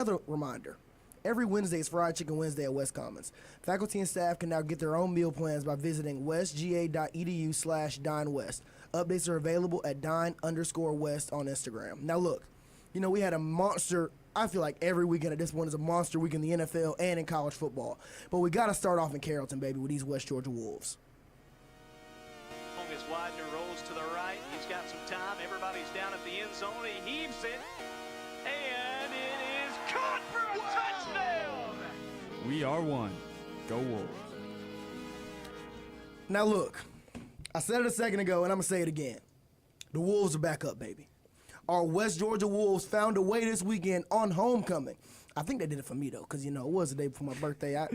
Another reminder, every Wednesday is Fried Chicken Wednesday at West Commons. Faculty and staff can now get their own meal plans by visiting westga.edu/dinewest. Updates are available at dine_west on Instagram. Now look, we had a monster, I feel like every weekend at this point is a monster week in the NFL and in college football. But we got to start off in Carrollton, baby, with these West Georgia Wolves. As Widener rolls to the right, he's got some time. Everybody's down at the end zone. He heaves it, and it is caught for a touchdown. We are one. Go Wolves. Now look, I said it a second ago, and I'm going to say it again. The Wolves are back up, baby. Our West Georgia Wolves found a way this weekend on homecoming. I think they did it for me, though, because, it was the day before my birthday. I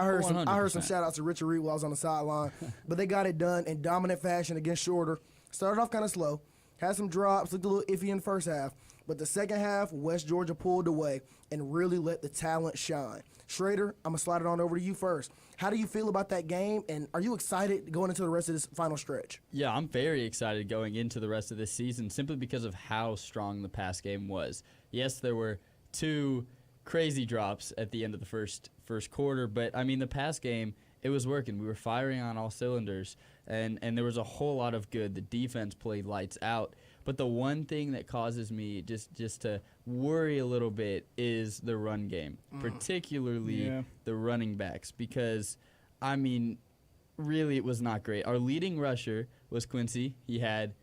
heard some shout-outs to Richard Reed while I was on the sideline. But they got it done in dominant fashion against Shorter. Started off kind of slow. Had some drops, looked a little iffy in the first half. But the second half, West Georgia pulled away and really let the talent shine. Schrader, I'm going to slide it on over to you first. How do you feel about that game, and are you excited going into the rest of this final stretch? Yeah, I'm very excited going into the rest of this season simply because of how strong the pass game was. Yes, there were two crazy drops at the end of the first quarter, but, the pass game, it was working. We were firing on all cylinders, and there was a whole lot of good. The defense played lights out. But the one thing that causes me just to worry a little bit is the run game, particularly the running backs, because, really it was not great. Our leading rusher was Quincy. He had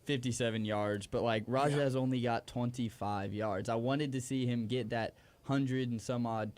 57 yards, but, Rajah has only got 25 yards. I wanted to see him get that 100 and some odd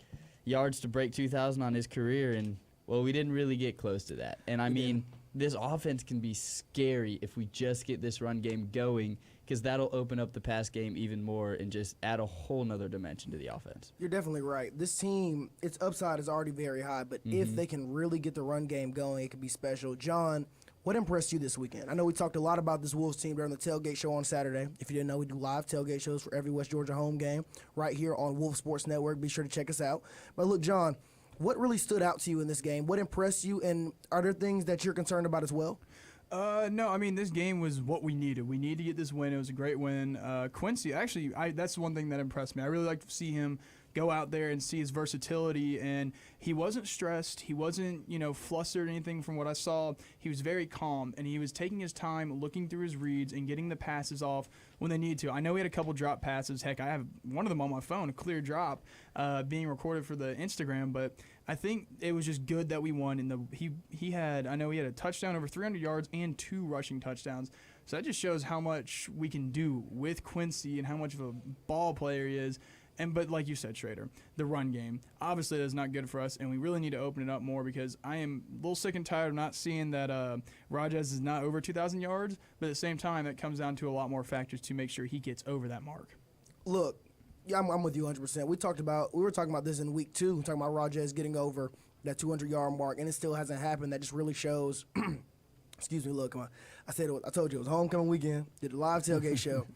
yards to break 2,000 on his career, and, we didn't really get close to that. And, this offense can be scary if we just get this run game going, because that'll open up the pass game even more and just add a whole nother dimension to the offense. You're definitely right. This team, its upside is already very high, but if they can really get the run game going, it could be special. John, what impressed you this weekend? I know we talked a lot about this Wolves team during the tailgate show on Saturday. If you didn't know, we do live tailgate shows for every West Georgia home game right here on Wolf Sports Network. Be sure to check us out. But look, John, what really stood out to you in this game? What impressed you, and are there things that you're concerned about as well? No, this game was what we needed. We needed to get this win. It was a great win. Quincy, actually, that's one thing that impressed me. I really like to see him go out there and see his versatility, and he wasn't stressed. He wasn't, flustered or anything from what I saw. He was very calm, and he was taking his time, looking through his reads and getting the passes off when they needed to. I know he had a couple drop passes. Heck, I have one of them on my phone, a clear drop, being recorded for the Instagram, but I think it was just good that we won. And he had a touchdown over 300 yards and 2 rushing touchdowns. So that just shows how much we can do with Quincy and how much of a ball player he is. But like you said, Schrader, the run game, obviously that is not good for us, and we really need to open it up more, because I am a little sick and tired of not seeing that Rajaz is not over 2,000 yards, but at the same time, it comes down to a lot more factors to make sure he gets over that mark. Look, yeah, I'm with you 100%. We were talking about this in week 2, talking about Rajaz getting over that 200-yard mark, and it still hasn't happened. That just really shows. Excuse me. Look, I told you it was homecoming weekend. Did a live tailgate show.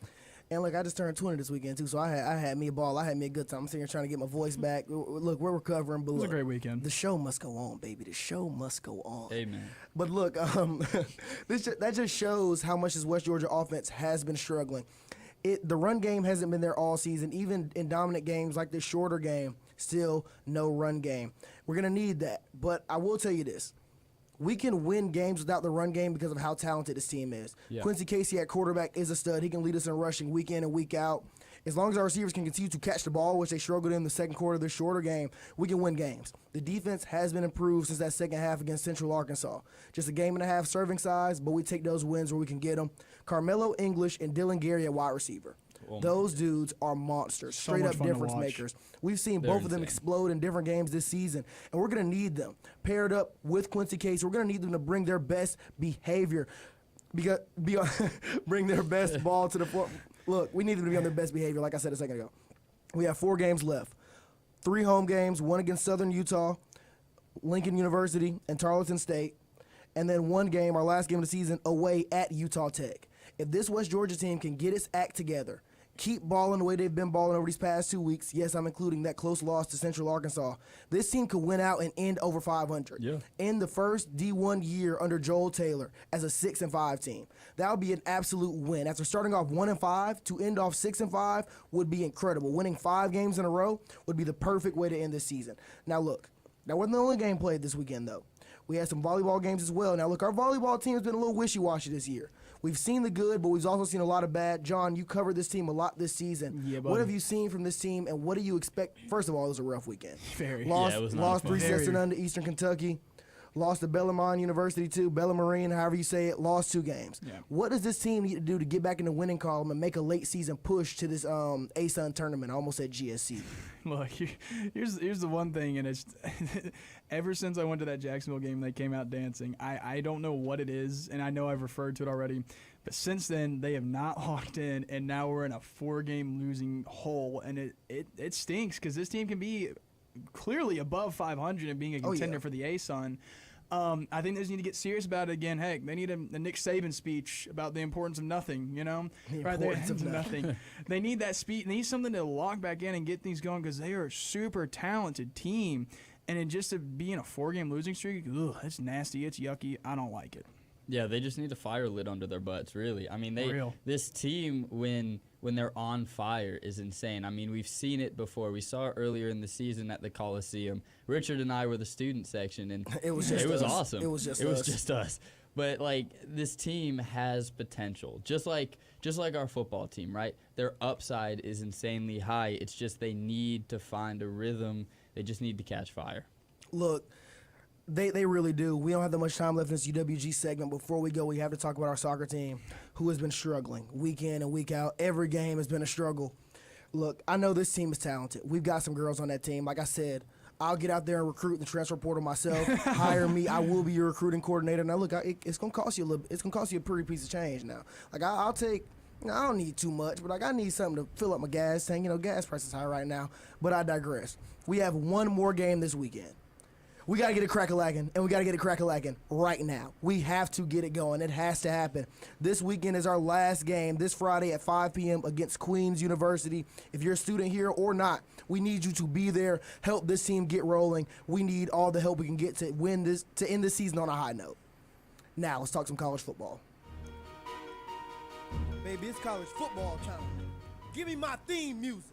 And, look, I just turned 20 this weekend, too, so I had me a ball. I had me a good time. I'm sitting here trying to get my voice back. Look, we're recovering, but it was look, a great weekend. The show must go on, baby. The show must go on. Amen. But, look, that just shows how much this West Georgia offense has been struggling. The run game hasn't been there all season. Even in dominant games like this Shorter game, still no run game. We're going to need that. But I will tell you this. We can win games without the run game because of how talented this team is. Yeah. Quincy Casey at quarterback is a stud. He can lead us in rushing week in and week out. As long as our receivers can continue to catch the ball, which they struggled in the second quarter of this Shorter game, we can win games. The defense has been improved since that second half against Central Arkansas. Just a game and a half serving size, but we take those wins where we can get them. Carmelo English and Dylan Gary at wide receiver. Those dudes are monsters, straight-up difference makers. We've seen both of them explode in different games this season, and we're going to need them. Paired up with Quincy Case, we're going to need them to bring their best behavior, bring their best ball to the floor. Look, we need them to be on their best behavior, like I said a second ago. We have 4 games left. 3 home games, 1 against Southern Utah, Lincoln University, and Tarleton State, and then 1 game, our last game of the season, away at Utah Tech. If this West Georgia team can get its act together, keep balling the way they've been balling over these past 2 weeks, yes, I'm including that close loss to Central Arkansas, this team could win out and end over 500. Yeah. In the first D1 year under Joel Taylor as a 6-5 team. That would be an absolute win. After starting off 1-5 to end off 6-5 would be incredible. Winning 5 games in a row would be the perfect way to end this season. Now look, that wasn't the only game played this weekend though. We had some volleyball games as well. Now look, our volleyball team has been a little wishy-washy this year. We've seen the good, but we've also seen a lot of bad. John, you covered this team a lot this season. Yeah, buddy. What have you seen from this team, and what do you expect? First of all, it was a rough weekend. Very. Lost, Yeah, it was not lost fun. 3 sets to Very. none to Eastern Kentucky. Lost to Bellarmine University, too. Bellamarine, however you say it, lost 2 games. Yeah. What does this team need to do to get back in the winning column and make a late-season push to this ASUN tournament? I almost said GSC. Look, here's the one thing, and it's ever since I went to that Jacksonville game, they came out dancing. I don't know what it is, and I know I've referred to it already, but since then they have not locked in, and now we're in a 4-game losing hole, and it stinks because this team can be clearly above 500 and being a contender for the ASUN. I think they just need to get serious about it again. Heck, they need a Nick Saban speech about the importance of nothing, you know? The Right, importance of nothing. They need that speech. They need something to lock back in and get things going because they are a super talented team. And then just to be in a 4-game losing streak, ugh, it's nasty. It's yucky. I don't like it. Yeah, they just need a fire lit under their butts, really. I mean, Real. this team, when they're on fire, is insane. I mean, we've seen it before. We saw it earlier in the season at the Coliseum. Richard and I were the student section, and It was just it was us. awesome. It was just It was us. just us. But like, this team has potential, just like our football team, right? Their upside is insanely high. It's just they need to find a rhythm. They just need to catch fire. Look, they really do. We don't have that much time left in this UWG segment. Before we go, we have to talk about our soccer team, who has been struggling week in and week out. Every game has been a struggle. Look, I know this team is talented. We've got some girls on that team. Like I said, I'll get out there and recruit in the transfer portal myself. Hire me. I will be your recruiting coordinator. Now, look, it's gonna cost you a little. It's gonna cost you a pretty piece of change now. Like I'll take. I don't need too much, but like I need something to fill up my gas tank. You know, gas prices high right now. But I digress. We have one more game this weekend. We got to get it crack-a-lackin', and we got to get it crack-a-lackin' right now. We have to get it going. It has to happen. This weekend is our last game, this Friday at 5 p.m. against Queens University. If you're a student here or not, we need you to be there, help this team get rolling. We need all the help we can get to win this, to end this season on a high note. Now, let's talk some college football. Baby, it's college football time. Give me my theme music.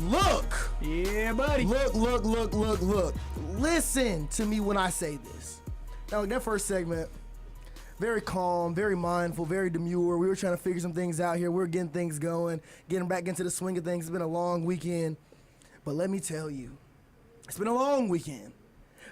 Look! Yeah, buddy. Look. Listen to me when I say this. Now, that first segment, very calm, very mindful, very demure. We were trying to figure some things out here. We were getting things going, getting back into the swing of things. It's been a long weekend. But let me tell you, it's been a long weekend.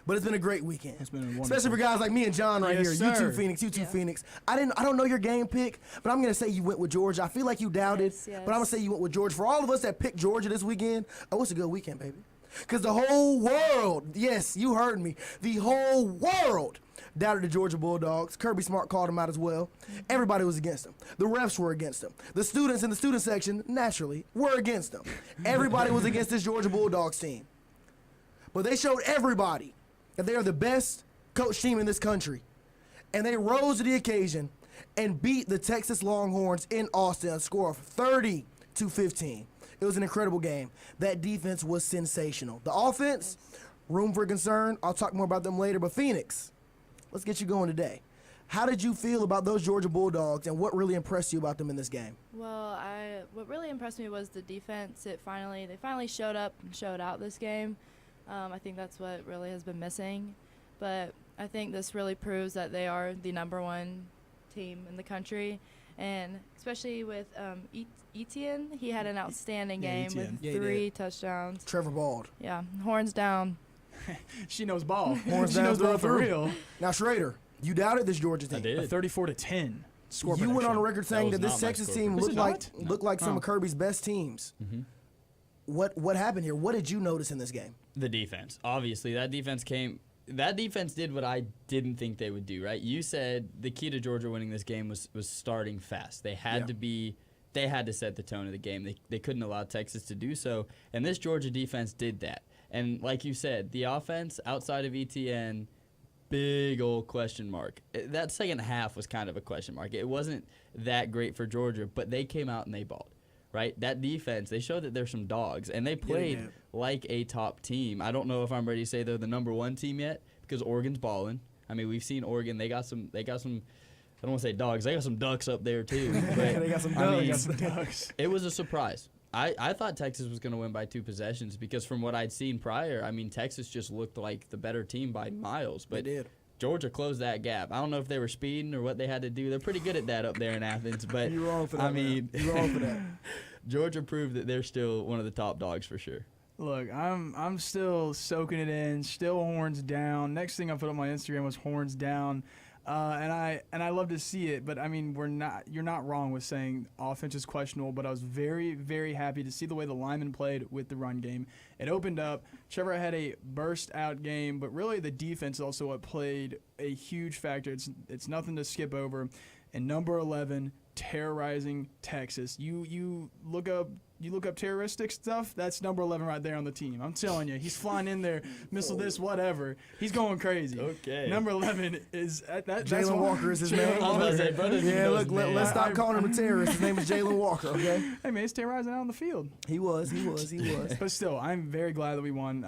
But it's been a great weekend. It's been wonderful. Especially for guys like me and John right Yes, here. You sir. two Phoenix, Phoenix. I don't know your game pick, but I'm gonna say you went with Georgia. I feel like you doubted, Yes. but I'm gonna say you went with Georgia. For all of us that picked Georgia this weekend, oh, it's a good weekend, baby. Because the whole world, yes, you heard me, the whole world doubted the Georgia Bulldogs. Kirby Smart called them out as well. Everybody was against them. The refs were against them. The students in the student section, naturally, were against them. Everybody was against this Georgia Bulldogs team. But they showed everybody that they are the best coach team in this country. And they rose to the occasion and beat the Texas Longhorns in Austin, a score of 30-15. It was an incredible game. That defense was sensational. The offense, room for concern. I'll talk more about them later. But Phoenix, let's get you going today. How did you feel about those Georgia Bulldogs, and what really impressed you about them in this game? Well, what really impressed me was the defense. They finally showed up and showed out this game. I think that's what really has been missing. But I think this really proves that they are the #1 team in the country. And especially with Etienne, he had an outstanding game Etienne. with Yeah, he 3 touchdowns. Trevor Bald. Yeah, horns down. She knows ball. Horns She down, knows throw ball for through. real. Now, Schrader, you doubted this Georgia team. I did. A 34-10 score You went on prediction. record saying was that this not my Texas score team prediction. looked like some Oh. of Kirby's best teams. Mm-hmm. What happened here? What did you notice in this game? The defense. Obviously, that defense did what I didn't think they would do, right? You said the key to Georgia winning this game was starting fast. They had to set the tone of the game. They couldn't allow Texas to do so, and this Georgia defense did that. And like you said, the offense outside of ETN big old question mark. That second half was kind of a question mark. It wasn't that great for Georgia, but they came out and they balled. Right? That defense, they showed that they're some dogs, and they played like a top team. I don't know if I'm ready to say they're the number one team yet because Oregon's balling. I mean, we've seen Oregon. They got some. I don't want to say dogs. They got some ducks up there too. But, They got some ducks. Ducks. it was a surprise. I thought Texas was going to win by 2 possessions because from what I'd seen prior, I mean, Texas just looked like the better team by miles. But They did. Georgia closed that gap. I don't know if they were speeding or what they had to do. They're pretty good at that up there in Athens. But You're wrong for that. I mean, You're wrong for that. Georgia proved that they're still one of the top dogs for sure. Look, I'm still soaking it in, still horns down. Next thing I put on my Instagram was horns down, and I love to see it. But I mean, you're not wrong with saying offense is questionable. But I was very, very happy to see the way the linemen played with the run game. It opened up. Trevor had a burst out game, but really the defense also what played a huge factor. It's nothing to skip over. And number 11, terrorizing Texas. You look up terroristic stuff, that's number 11 right there on the team. I'm telling you, he's flying in there, missile this, whatever. He's going crazy. Okay. Number 11 is that's Jalen Walker is his name. I was about to say, brother, Yeah, look, let's stop calling him a terrorist. His name is Jalen Walker, okay? Hey man, he's terrorizing out on the field. He was. But still, I'm very glad that we won.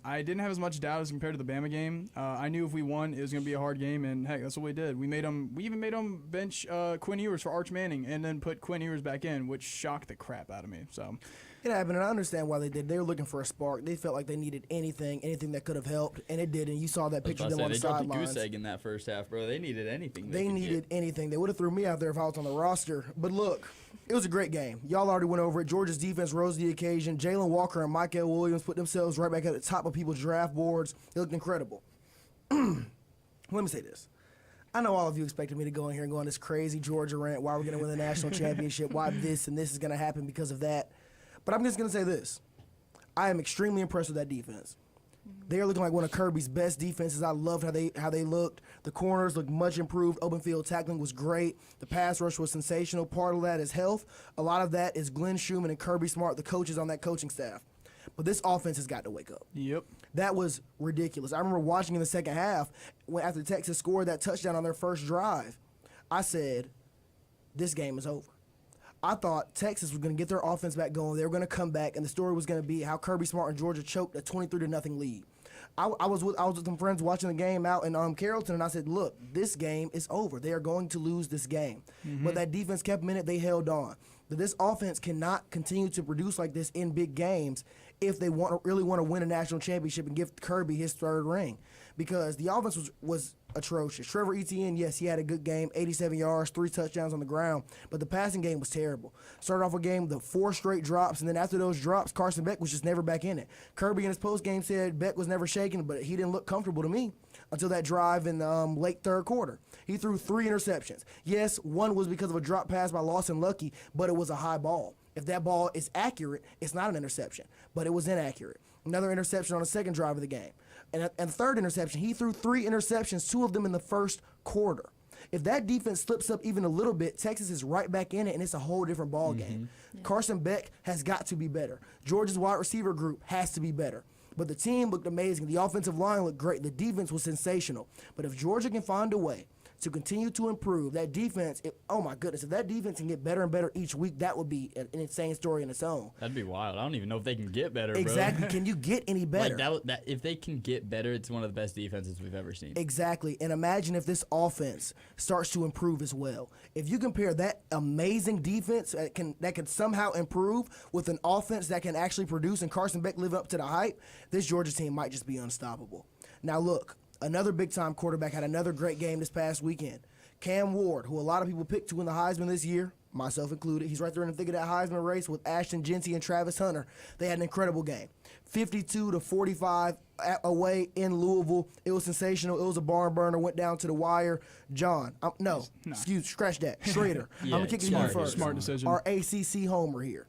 I didn't have as much doubt as compared to the Bama game. I knew if we won, it was going to be a hard game, and heck, that's what we did. We even made him bench Quinn Ewers for Arch Manning, and then put Quinn Ewers back in, which shocked the crap out of me. So It happened, and I understand why they did. They were looking for a spark. They felt like they needed anything that could have helped, and it did. And you saw that picture of them on the they dropped a sidelines. goose egg in that first half, bro. They needed anything. They could needed get. anything. They would have threw me out there if I was on the roster. But look, it was a great game. Y'all already went over it. Georgia's defense rose to the occasion. Jalen Walker and Michael Williams put themselves right back at the top of people's draft boards. They looked incredible. Let me say this. I know all of you expected me to go in here and go on this crazy Georgia rant, why we're going to win the national championship, why this and this is going to happen because of that. But I'm just going to say this. I am extremely impressed with that defense. They are looking like one of Kirby's best defenses. I loved how they looked. The corners looked much improved. Open field tackling was great. The pass rush was sensational. Part of that is health. A lot of that is Glenn Schumann and Kirby Smart, the coaches on that coaching staff. But this offense has got to wake up. Yep. That was ridiculous. I remember watching in the second half when after Texas scored that touchdown on their first drive. I said, this game is over. I thought Texas was going to get their offense back going. They were going to come back, and the story was going to be how Kirby Smart and Georgia choked a 23-0 lead. I was with some friends watching the game out in Carrollton, and I said, look, this game is over. They are going to lose this game. But that defense kept them in it. They held on. But this offense cannot continue to produce like this in big games if they really want to win a national championship and give Kirby his third ring. Because the offense was atrocious. Trevor Etienne, yes, he had a good game, 87 yards, 3 touchdowns on the ground, but the passing game was terrible. Started off a game with 4 straight drops, and then after those drops, Carson Beck was just never back in it. Kirby in his postgame said Beck was never shaking, but he didn't look comfortable to me until that drive in the late third quarter. He threw 3 interceptions. Yes, one was because of a drop pass by Lawson Lucky, but it was a high ball. If that ball is accurate, it's not an interception, but it was inaccurate. Another interception on the second drive of the game. And third interception, he threw 3 interceptions, 2 of them in the first quarter. If that defense slips up even a little bit, Texas is right back in it, and it's a whole different ball game. Yeah. Carson Beck has got to be better. Georgia's wide receiver group has to be better. But the team looked amazing. The offensive line looked great. The defense was sensational. But if Georgia can find a way to continue to improve that defense, oh my goodness, if that defense can get better and better each week, that would be an insane story in its own. That'd be wild. I don't even know if they can get better, exactly. bro. Can you get any better? That if they can get better, it's one of the best defenses we've ever seen. Exactly. And imagine if this offense starts to improve as well. If you compare that amazing defense that can somehow improve with an offense that can actually produce and Carson Beck live up to the hype, this Georgia team might just be unstoppable. Now look, another big-time quarterback had another great game this past weekend. Cam Ward, who a lot of people picked to win the Heisman this year, myself included. He's right there in the thick of that Heisman race with Ashton Jeanty and Travis Hunter. They had an incredible game. 52-45 away in Louisville. It was sensational. It was a barn burner. Went down to the wire. John, scratch that. Schrader. Yeah, I'm going to kick you first. Smart decision. Our ACC homer here.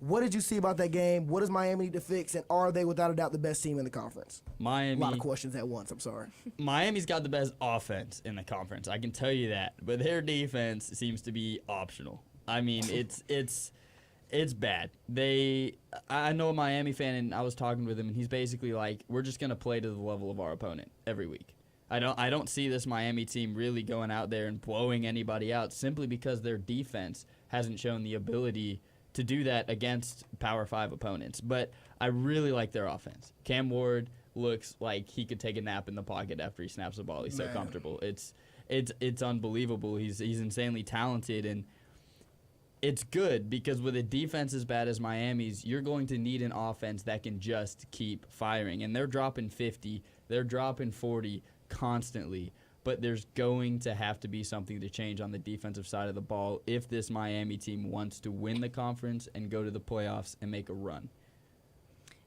What did you see about that game? What does Miami need to fix? And are they, without a doubt, the best team in the conference? Miami. A lot of questions at once. I'm sorry. Miami's got the best offense in the conference. I can tell you that. But their defense seems to be optional. I mean, it's bad. I know a Miami fan, and I was talking with him, and he's basically like, we're just going to play to the level of our opponent every week. I don't see this Miami team really going out there and blowing anybody out simply because their defense hasn't shown the ability to do that against Power 5 opponents. But I really like their offense. Cam Ward looks like he could take a nap in the pocket after he snaps the ball. He's so comfortable. It's unbelievable. He's insanely talented, and it's good because with a defense as bad as Miami's, you're going to need an offense that can just keep firing. And they're dropping 50, they're dropping 40 constantly. But there's going to have to be something to change on the defensive side of the ball if this Miami team wants to win the conference and go to the playoffs and make a run.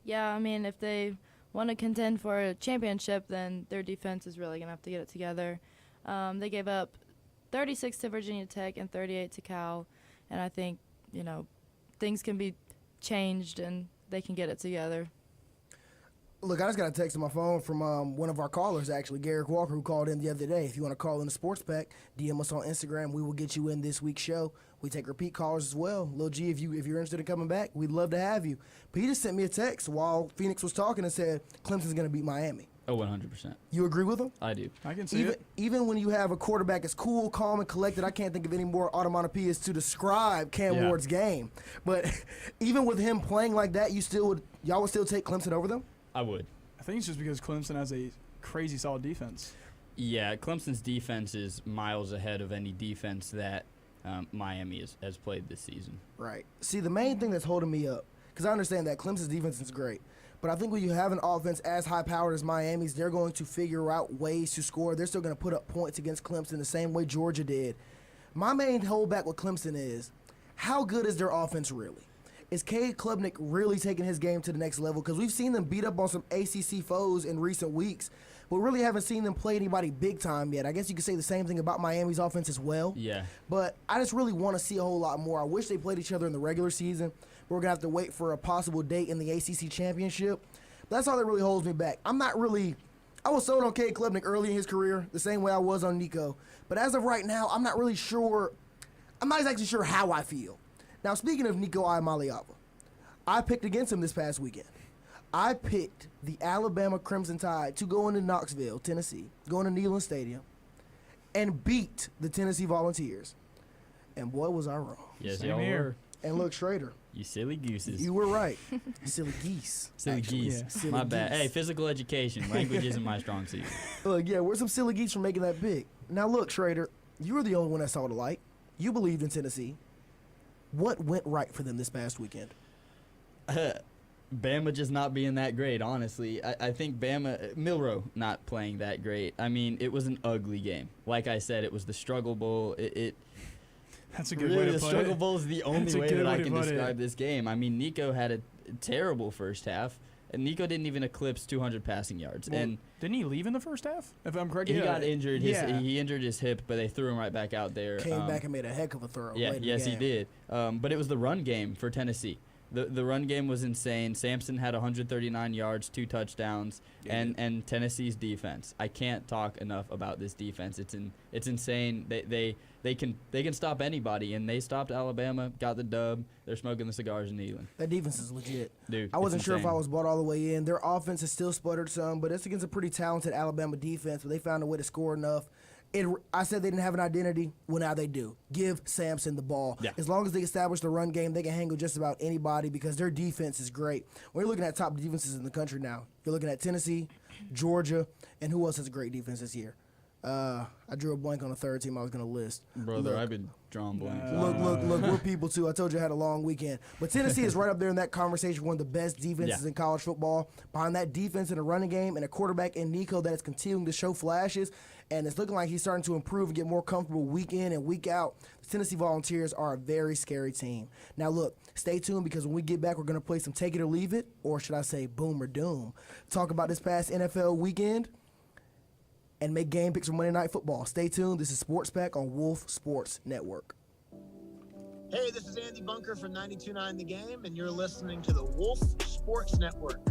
Yeah, I mean, if they want to contend for a championship, then their defense is really going to have to get it together. They gave up 36 to Virginia Tech and 38 to Cal, and I think, things can be changed and they can get it together. Look, I just got a text on my phone from one of our callers, actually, Garrick Walker, who called in the other day. If you want to call in the Sports Pack, DM us on Instagram. We will get you in this week's show. We take repeat callers as well. Lil G, if you're interested in coming back, we'd love to have you. But he just sent me a text while Phoenix was talking and said Clemson's going to beat Miami. Oh, 100%. You agree with him? I do. I can see it. Even when you have a quarterback as cool, calm, and collected, I can't think of any more onomatopoeias to describe Cam Ward's game. But even with him playing like that, y'all would still take Clemson over them? I would. I think it's just because Clemson has a crazy solid defense. Yeah, Clemson's defense is miles ahead of any defense that Miami has played this season. Right. See, the main thing that's holding me up, because I understand that Clemson's defense is great, but I think when you have an offense as high-powered as Miami's, they're going to figure out ways to score. They're still going to put up points against Clemson the same way Georgia did. My main holdback with Clemson is, how good is their offense really? Is Cade Klubnik really taking his game to the next level? Because we've seen them beat up on some ACC foes in recent weeks, but really haven't seen them play anybody big time yet. I guess you could say the same thing about Miami's offense as well. Yeah. But I just really want to see a whole lot more. I wish they played each other in the regular season. We're going to have to wait for a possible date in the ACC championship. But that's all that really holds me back. I was sold on Cade Klubnik early in his career, the same way I was on Nico. But as of right now, I'm not exactly sure how I feel. Now, speaking of Nico Iamaleava, I picked against him this past weekend. I picked the Alabama Crimson Tide to go into Knoxville, Tennessee, go into Neyland Stadium, and beat the Tennessee Volunteers. And boy, was I wrong. Yes, Same y'all here. were. And look, Schrader, You silly gooses. you were right. Silly geese. Silly actually. geese. Yeah. Silly My bad. geese. Hey, physical education. Language isn't my strong suit. Look, yeah, we're some silly geese for making that pick. Now, look, Schrader, you were the only one that saw the light. You believed in Tennessee. What went right for them this past weekend? Bama just not being that great, honestly. I think Milroe not playing that great. I mean, it was an ugly game. Like I said, it was the struggle bowl. That's a good Really, way to the put struggle it. bowl is the only That's a way good that I way to can put it. describe this game. I mean, Nico had a terrible first half, and Nico didn't even eclipse 200 passing yards. Well, and didn't he leave in the first half? If I'm correct, he got injured. He injured his hip, but they threw him right back out there. Came back and made a heck of a throw. Yeah, late in the yes, he game. did. But it was the run game for Tennessee. The run game was insane. Sampson had 139 yards, 2 touchdowns, and Tennessee's defense. I can't talk enough about this defense. It's insane. They can stop anybody, and they stopped Alabama, got the dub. They're smoking the cigars in Neyland. That defense is legit. Dude, I wasn't it's sure if I insane. was bought all the way in. Their offense has still sputtered some, but it's against a pretty talented Alabama defense, but they found a way to score enough. I said they didn't have an identity. Well, now they do. Give Sampson the ball. Yeah. As long as they establish the run game, they can handle just about anybody because their defense is great. When you're looking at top defenses in the country now, you're looking at Tennessee, Georgia, and who else has a great defense this year? I drew a blank on the third team I was going to list. Brother, Look. I've been drawing blanks. Look, we're people too. I told you I had a long weekend. But Tennessee is right up there in that conversation, one of the best defenses in college football. Behind that defense in a running game and a quarterback in Nico that is continuing to show flashes, and it's looking like he's starting to improve and get more comfortable week in and week out. The Tennessee Volunteers are a very scary team. Now look, stay tuned because when we get back, we're going to play some Take It or Leave It, or should I say Boom or Doom. Talk about this past NFL weekend and make game picks for Monday Night Football. Stay tuned. This is Sports Pack on Wolf Sports Network. Hey, this is Andy Bunker from 92.9 The Game, and you're listening to the Wolf Sports Network.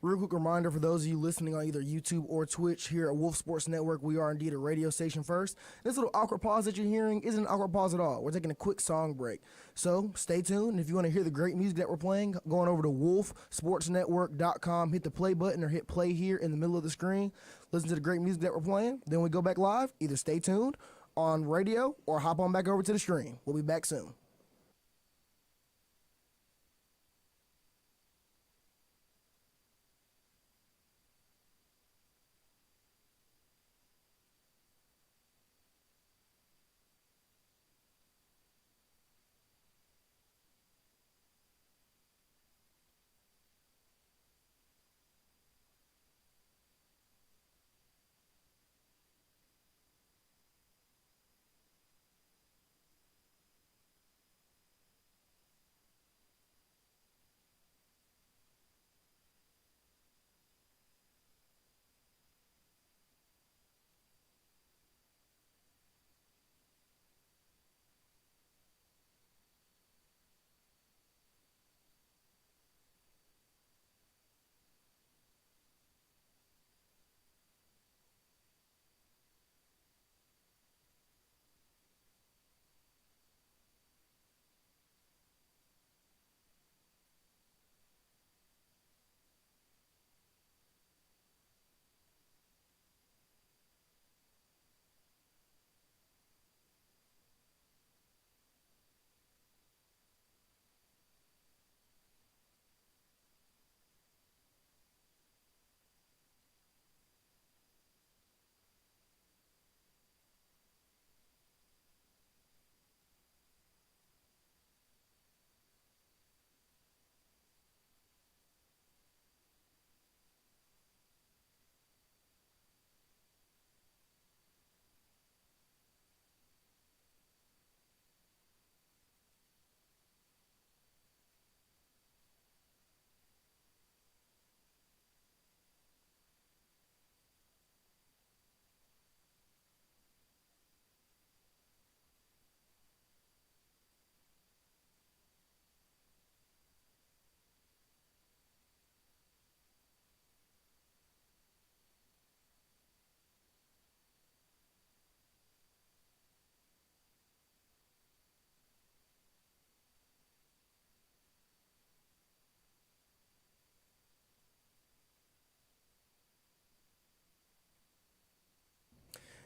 Real quick reminder for those of you listening on either YouTube or Twitch, here at Wolf Sports Network, we are indeed a radio station first. This little awkward pause that you're hearing isn't an awkward pause at all. We're taking a quick song break. So stay tuned. And if you want to hear the great music that we're playing, go on over to wolfsportsnetwork.com, hit the play button or hit play here in the middle of the screen. Listen to the great music that we're playing. Then we go back live. Either stay tuned on radio or hop on back over to the stream. We'll be back soon.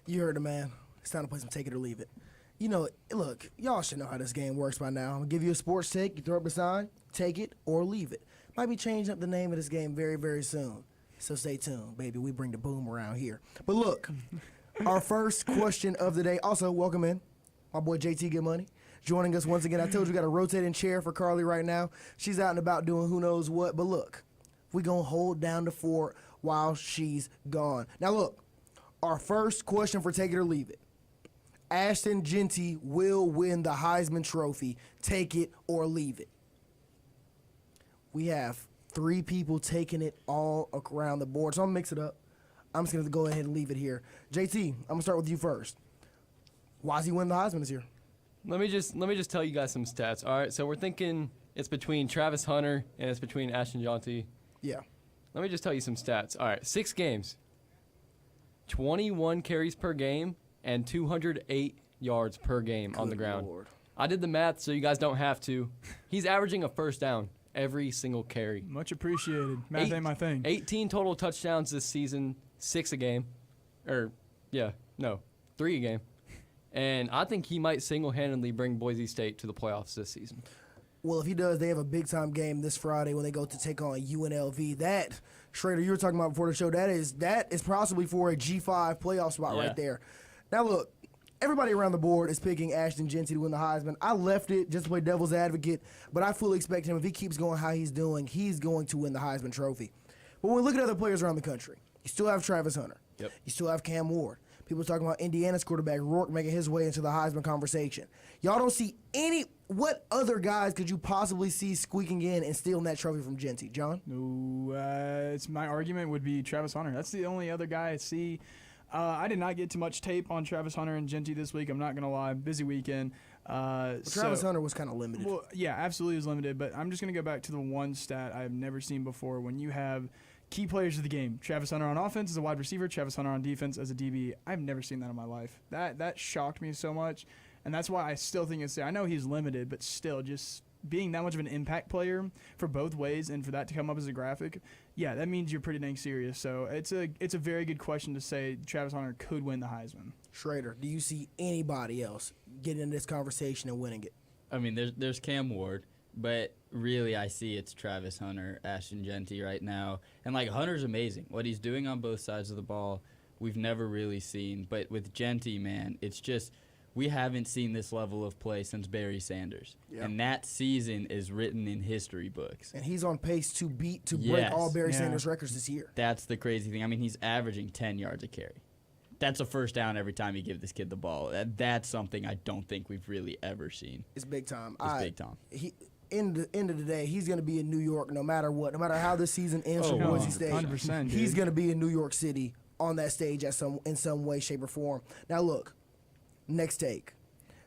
You heard the man. It's time to play some Take It or Leave It. You know, look, y'all should know how this game works by now. I'm going to give you a sports take. You throw up a sign, take it or leave it. Might be changing up the name of this game very, very soon. So stay tuned, baby. We bring the boom around here. But look, our first question of the day. Also, welcome in my boy JT Good Money. Joining us once again. I told you we got a rotating chair for Carly right now. She's out and about doing who knows what. But look, we're going to hold down the fort while she's gone. Now look, our first question for Take It or Leave It. Ashton Jeanty will win the Heisman Trophy. Take it or leave it. We have 3 people taking it all around the board. So I'm going to mix it up. I'm just going to go ahead and leave it here. JT, I'm going to start with you first. Why is he winning the Heisman this year? Let me just tell you guys some stats. All right, so we're thinking it's between Travis Hunter and it's between Ashton Jeanty. Yeah. Let me just tell you some stats. All right, 6 games. 21 carries per game and 208 yards per game on the ground. Lord. I did the math so you guys don't have to. He's averaging a first down every single carry. Much appreciated. Math ain't my thing. 18 total touchdowns this season, 6 a game. 3 a game. And I think he might single-handedly bring Boise State to the playoffs this season. Well, if he does, they have a big-time game this Friday when they go to take on UNLV. That, Schrader, you were talking about before the show, that is possibly for a G5 playoff spot right there. Now, look, everybody around the board is picking Ashton Jeanty to win the Heisman. I left it just to play devil's advocate, but I fully expect him, if he keeps going how he's doing, he's going to win the Heisman Trophy. But when we look at other players around the country, you still have Travis Hunter. Yep. You still have Cam Ward. People are talking about Indiana's quarterback, Rourke, making his way into the Heisman conversation. Y'all don't see what other guys could you possibly see squeaking in and stealing that trophy from Jeanty? John? No, it's my argument would be Travis Hunter. That's the only other guy I see. I did not get too much tape on Travis Hunter and Jeanty this week. I'm not going to lie. Busy weekend. Travis Hunter was kind of limited. Well, yeah, absolutely was limited. But I'm just going to go back to the one stat I've never seen before. When you have key players of the game. Travis Hunter on offense as a wide receiver, Travis Hunter on defense as a DB. I've never seen that in my life. That shocked me so much, and that's why I still think it's there. I know he's limited, but still, just being that much of an impact player for both ways, and for that to come up as a graphic, yeah, that means you're pretty dang serious. So it's a very good question to say Travis Hunter could win the Heisman. Schrader, do you see anybody else getting in this conversation and winning it? I mean, there's Cam Ward, but really I see it's Travis Hunter, Ashton Genty right now. And, like, Hunter's amazing. What he's doing on both sides of the ball, we've never really seen. But with Genty, man, it's just we haven't seen this level of play since Barry Sanders. Yep. And that season is written in history books. And he's on pace to break all Barry Sanders records this year. That's the crazy thing. I mean, he's averaging 10 yards a carry. That's a first down every time you give this kid the ball. That's something I don't think we've really ever seen. It's big time. Big time. In the end of the day, he's going to be in New York no matter what. No matter how this season ends for Boise State, 100%, he's going to be in New York City on that stage in some way, shape, or form. Now, look, next take.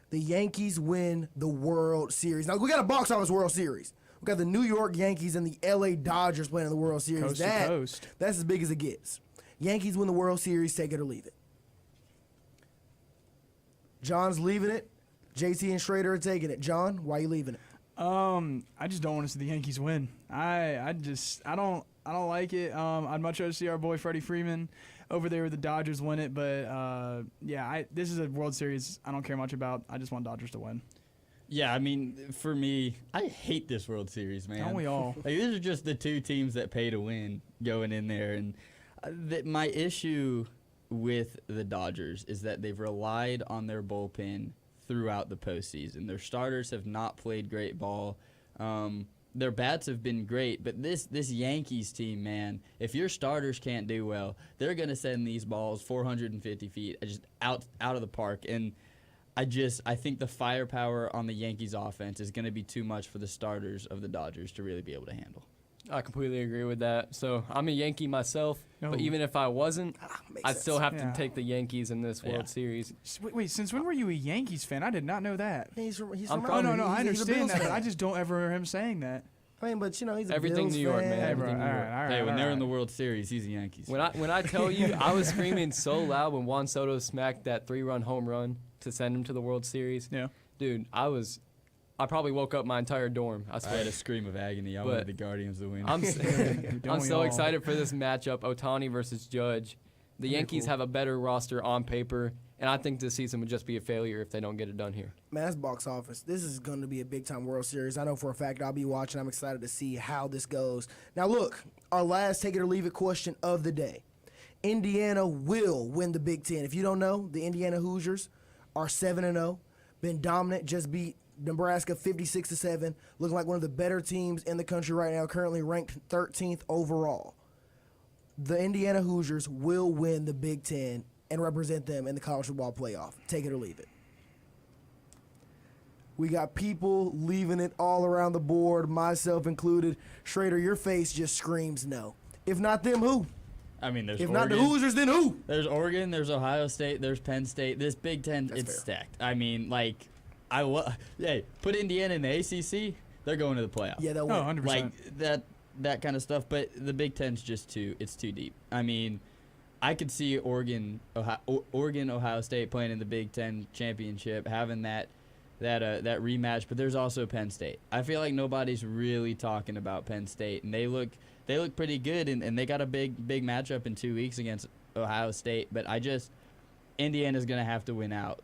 The Yankees win the World Series. Now, we got a box office World Series. We got the New York Yankees and the L.A. Dodgers playing in the World Series. Coast to coast. That's as big as it gets. Yankees win the World Series, take it or leave it. John's leaving it. JT and Schrader are taking it. John, why are you leaving it? I just don't want to see the Yankees win. I don't like it. I'd much rather see our boy Freddie Freeman over there with the Dodgers win it. But this is a World Series I don't care much about. I just want Dodgers to win. Yeah, I mean, for me, I hate this World Series, man. Don't we all? Like, these are just the two teams that pay to win going in there, and my issue with the Dodgers is that they've relied on their bullpen throughout the postseason. Their starters have not played great ball. Their bats have been great, but this Yankees team, man, if your starters can't do well, they're going to send these balls 450 feet just out of the park. And I think the firepower on the Yankees offense is going to be too much for the starters of the Dodgers to really be able to handle. I completely agree with that. So I'm a Yankee myself, but even if I wasn't, I'd still have to take the Yankees in this World Series. Wait, since when were you a Yankees fan? I did not know that. He's from no, I understand that, but I just don't ever hear him saying that. I mean, but, he's a Everything Bills New York, fan. man. Everything New York. Hey, when they're in the World Series, he's a Yankees fan. When I tell you, I was screaming so loud when Juan Soto smacked that 3-run home run to send him to the World Series. Yeah. Dude, I probably woke up my entire dorm. I had a scream of agony. I wanted the Guardians to win. I'm so excited for this matchup, Ohtani versus Judge. The Yankees have a better roster on paper, and I think this season would just be a failure if they don't get it done here. Man, that's box office. This is going to be a big-time World Series. I know for a fact I'll be watching. I'm excited to see how this goes. Now, look, our last take-it-or-leave-it question of the day. Indiana will win the Big Ten. If you don't know, the Indiana Hoosiers are 7-0, been dominant, just beat Nebraska 56-7, looking like one of the better teams in the country right now, currently ranked 13th overall. The Indiana Hoosiers will win the Big Ten and represent them in the college football playoff. Take it or leave it. We got people leaving it all around the board, myself included. Schrader, your face just screams no. If not them, who? I mean, there's If Oregon. not the Hoosiers, then who? There's Oregon, there's Ohio State, there's Penn State. This Big Ten, it's stacked. I mean, like, hey, put Indiana in the ACC, they're going to the playoff. Yeah, they'll win. 100%. Like, that kind of stuff. But the Big Ten's just too deep. I mean, I could see Oregon, Ohio State playing in the Big Ten championship, having that rematch. But there's also Penn State. I feel like nobody's really talking about Penn State, and they look pretty good, and they got a big matchup in 2 weeks against Ohio State. But Indiana's gonna have to win out,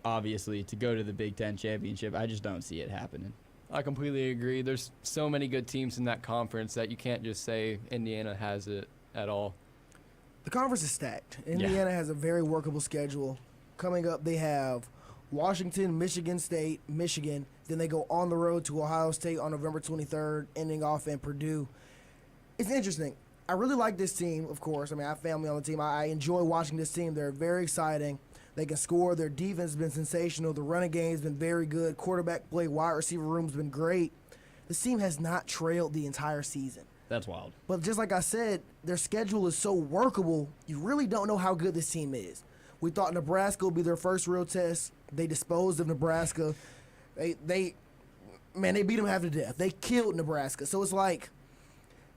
obviously, to go to the Big Ten championship. I just don't see it happening. I completely agree. There's so many good teams in that conference that you can't just say Indiana has it at all. The conference is stacked. Indiana has a very workable schedule. Coming up, they have Washington, Michigan State, Michigan. Then they go on the road to Ohio State on November 23rd, ending off in Purdue. It's interesting. I really like this team, of course. I mean, I have family on the team. I enjoy watching this team. They're very exciting. They can score. Their defense has been sensational. The running game has been very good. Quarterback play, wide receiver room has been great. This team has not trailed the entire season. That's wild. But just like I said, their schedule is so workable, you really don't know how good this team is. We thought Nebraska would be their first real test. They disposed of Nebraska. They beat them half to death. They killed Nebraska. So it's like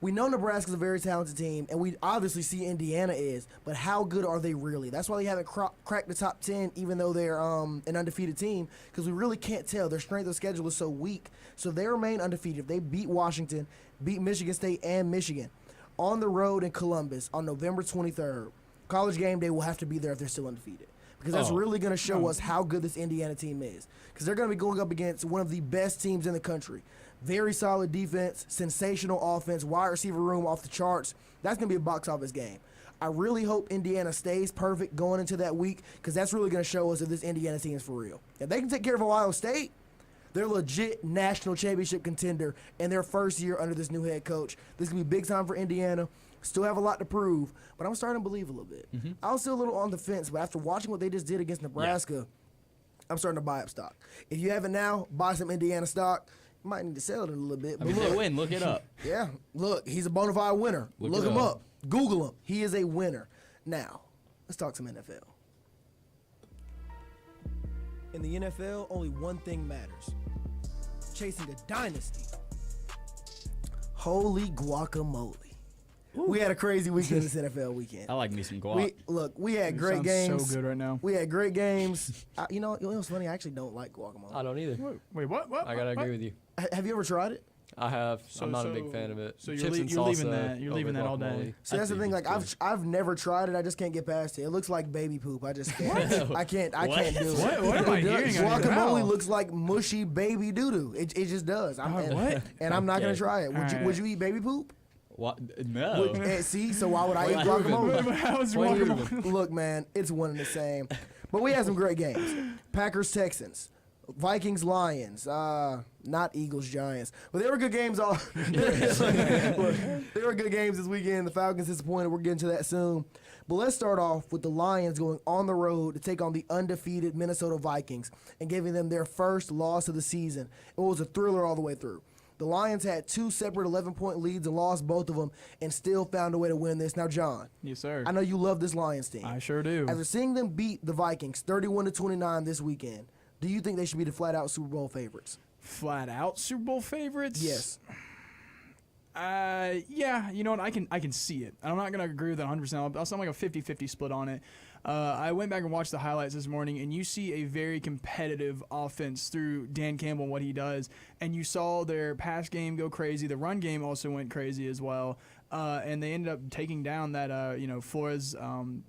We know Nebraska's a very talented team, and we obviously see Indiana is, but how good are they really? That's why they haven't cracked the top 10, even though they're an undefeated team, because we really can't tell. Their strength of schedule is so weak. So if they remain undefeated, if they beat Washington, beat Michigan State and Michigan, on the road in Columbus on November 23rd, College Game Day will have to be there if they're still undefeated. Because that's really going to show us how good this Indiana team is. Because they're going to be going up against one of the best teams in the country. Very solid defense, sensational offense, wide receiver room off the charts. That's going to be a box office game. I really hope Indiana stays perfect going into that week, because that's really going to show us if this Indiana team is for real. If they can take care of Ohio State, they're legit national championship contender in their first year under this new head coach. This is going to be big time for Indiana. Still have a lot to prove, but I'm starting to believe a little bit. I was still a little on the fence, but after watching what they just did against Nebraska, I'm starting to buy up stock. If you haven't now, buy some Indiana stock. You might need to sell it a little bit. But I mean, they win. Look it up. Yeah, look, he's a bona fide winner. Look him up. Google him. He is a winner. Now, let's talk some NFL. In the NFL, only one thing matters. Chasing a dynasty. Holy guacamole. We had a crazy weekend this NFL weekend. I like me some guac. We had great Sounds games. so good right now. We had great games. You know what's funny? I actually don't like guacamole. I don't either. Wait, what? I gotta agree with you. Have you ever tried it? I have. I'm not a big fan of it. So Chips and you're leaving salsa that. You're over leaving that all guacamole. day. See, that's the thing. Like I've never tried it. I just can't get past it. It looks like baby poop. I just can't. I can't do it. What am I hearing? out of your Guacamole mouth? looks like mushy baby doo doo. It just does. what? And I'm not gonna Okay. try it. Would you? All Would you eat baby poop? What? No. See, so why would I eat Why guacamole? How is Why you guacamole? Look, man, it's one and the same. But we had some great games. Packers, Texans. Vikings, Lions. Not Eagles, Giants. But they were good games all. They were good games this weekend. The Falcons disappointed. We're getting to that soon. But let's start off with the Lions going on the road to take on the undefeated Minnesota Vikings and giving them their first loss of the season. It was a thriller all the way through. The Lions had two separate 11-point leads and lost both of them and still found a way to win this. Now, John, Yes, sir. I know you love this Lions team. I sure do. After seeing them beat the Vikings 31-29 this weekend, do you think they should be the flat-out Super Bowl favorites? Flat out Super Bowl favorites? Yes. Yeah, you know what? I can see it. I'm not gonna agree with that 100%. I'll sound like a 50-50 split on it. I went back and watched the highlights this morning, and you see a very competitive offense through Dan Campbell and what he does. And you saw their pass game go crazy. The run game also went crazy as well. And they ended up taking down that, Flores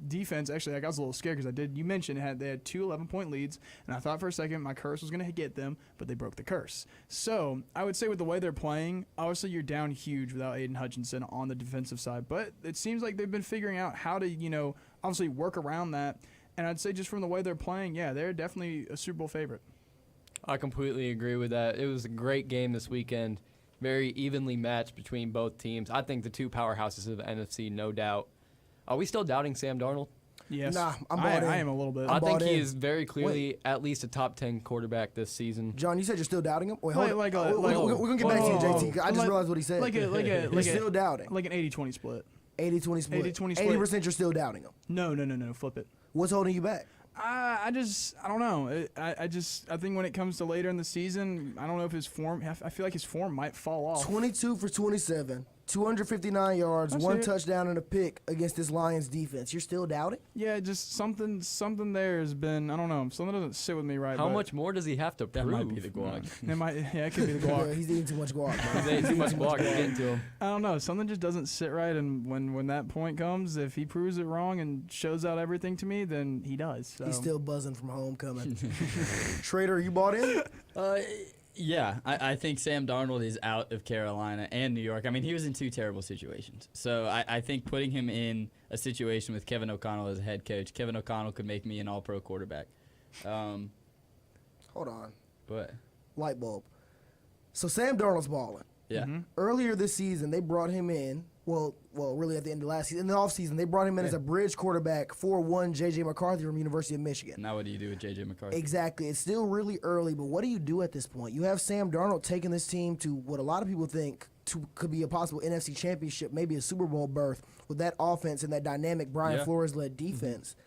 defense. Actually, I was a little scared because you mentioned they had two 11-point leads, and I thought for a second my curse was going to get them, but they broke the curse. So I would say with the way they're playing, obviously you're down huge without Aiden Hutchinson on the defensive side, but it seems like they've been figuring out how to, obviously work around that. And I'd say just from the way they're playing, yeah, they're definitely a Super Bowl favorite. I completely agree with that. It was a great game this weekend. Very evenly matched between both teams. I think the two powerhouses of the NFC, no doubt. Are we still doubting Sam Darnold? Yes. Nah, I'm bought in. I am a little bit. I think bought he in. is very clearly at least a top 10 quarterback this season. John, you said you're still doubting him? Wait, hold on. Like we're going to get back to you, JT. 'Cause I just Like- realized what he said. You're still doubting. Like an 80-20 split. 80-20 split. 80-20 split. 80% you're still doubting him. No. Flip it. What's holding you back? I don't know. I think when it comes to later in the season, I don't know if his form. I feel like his form might fall off. 22 for 27, 259 yards, I see one it. touchdown and a pick against this Lions defense. You're still doubting? Yeah, just something there has been. I don't know. Something doesn't sit with me right. How but much more does he have to That prove? might be the guac. It could be the Yeah, guac. he's eating too much guac. He's Man. ate too much guac. It's getting to him. I don't know. Something just doesn't sit right, and when that point comes, if he proves it wrong and shows out everything to me, then he does. So. He's still buzzing from homecoming. Trader, you bought in? Yeah, I think Sam Darnold is out of Carolina and New York. I mean, he was in two terrible situations. So I think putting him in a situation with Kevin O'Connell as a head coach, Kevin O'Connell could make me an all-pro quarterback. Hold on. But, Light bulb. So Sam Darnold's balling. yeah. Earlier this season, they brought him in. Well, really at the end of last season. In the offseason, they brought him in as a bridge quarterback for one J.J. McCarthy from University of Michigan. Now what do you do with J.J. McCarthy? Exactly. It's still really early, but what do you do at this point? You have Sam Darnold taking this team to what a lot of people think could be a possible NFC championship, maybe a Super Bowl berth with that offense and that dynamic Brian Flores-led defense.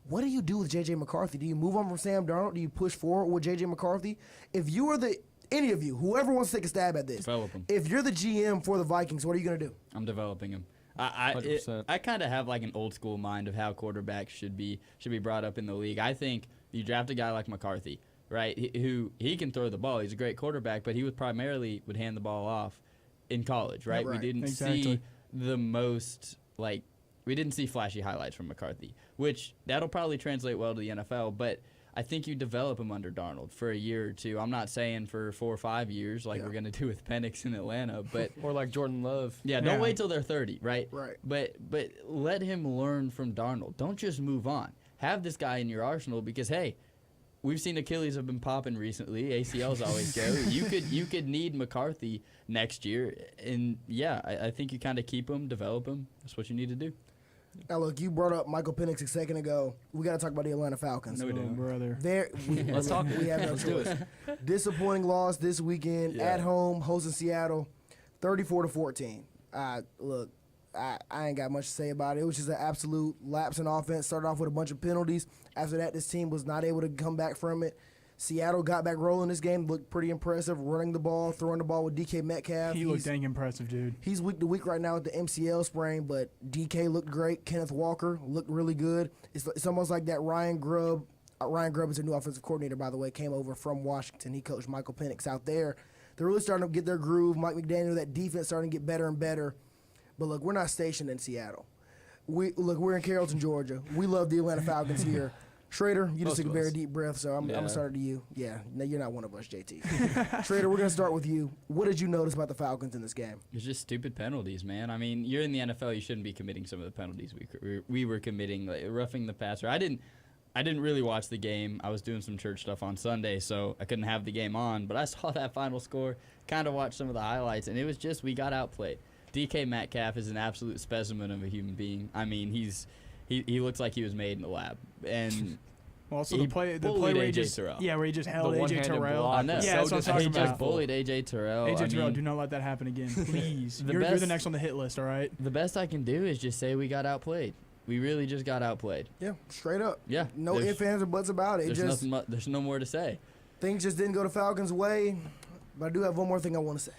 What do you do with J.J. McCarthy? Do you move on from Sam Darnold? Do you push forward with J.J. McCarthy? If you are the Any of you, whoever wants to take a stab at this. Develop 'em. If you're the GM for the Vikings, what are you going to do? I'm developing him. I 100%. kind of have like an old school mind of how quarterbacks should be brought up in the league. I think you draft a guy like McCarthy, right? Who he can throw the ball. He's a great quarterback, but he would hand the ball off in college, right? Right. We didn't Exactly. see the most we didn't see flashy highlights from McCarthy, which that'll probably translate well to the NFL, but I think you develop him under Darnold for a year or two. I'm not saying for 4 or 5 years like we're going to do with Penix in Atlanta, but Or like Jordan Love. yeah, don't wait till they're 30, right? Right. But let him learn from Darnold. Don't just move on. Have this guy in your arsenal because hey, we've seen Achilles have been popping recently. ACLs always go. You could need McCarthy next year, and yeah, I think you kind of keep him, develop him. That's what you need to do. Now, look, you brought up Michael Penix a second ago. We got to talk about the Atlanta Falcons. No, we don't. Brother. Let's talk. We have no choice. Disappointing loss this weekend at home, hosting Seattle, 34-14. Look, I ain't got much to say about it. It was just an absolute lapse in offense. Started off with a bunch of penalties. After that, this team was not able to come back from it. Seattle got back rolling this game, looked pretty impressive, running the ball, throwing the ball with DK Metcalf. He looked dang impressive, dude. He's week to week right now with the MCL sprain, but DK looked great. Kenneth Walker looked really good. It's almost like that Ryan Grubb. Ryan Grubb is a new offensive coordinator, by the way, came over from Washington. He coached Michael Penix out there. They're really starting to get their groove. Mike McDaniel, that defense starting to get better and better. But look, we're not stationed in Seattle. We're in Carrollton, Georgia. We love the Atlanta Falcons here. Schrader, you just took a very deep breath, so I'm going to start to you. Yeah, no, you're not one of us, JT. Schrader, we're going to start with you. What did you notice about the Falcons in this game? It's just stupid penalties, man. I mean, you're in the NFL. You shouldn't be committing some of the penalties we were committing, like roughing the passer. I didn't really watch the game. I was doing some church stuff on Sunday, so I couldn't have the game on. But I saw that final score, kind of watched some of the highlights, and it was just we got outplayed. DK Metcalf is an absolute specimen of a human being. I mean, he looks like he was made in the lab. And also he the play bullied where he AJ just Terrell. where he just held The AJ one-handed Terrell. block I know. was Yeah, so that's what I'm talking He about. just bullied AJ Terrell. AJ I Terrell, mean, do not let that happen again, please. The You're the best- next on the hit list, all right? the best I can do is just say we got outplayed. We really just got outplayed. Yeah, straight up. Yeah. No ifs, ands, or buts about it. There's no more to say. Things just didn't go the Falcons' way. But I do have one more thing I want to say.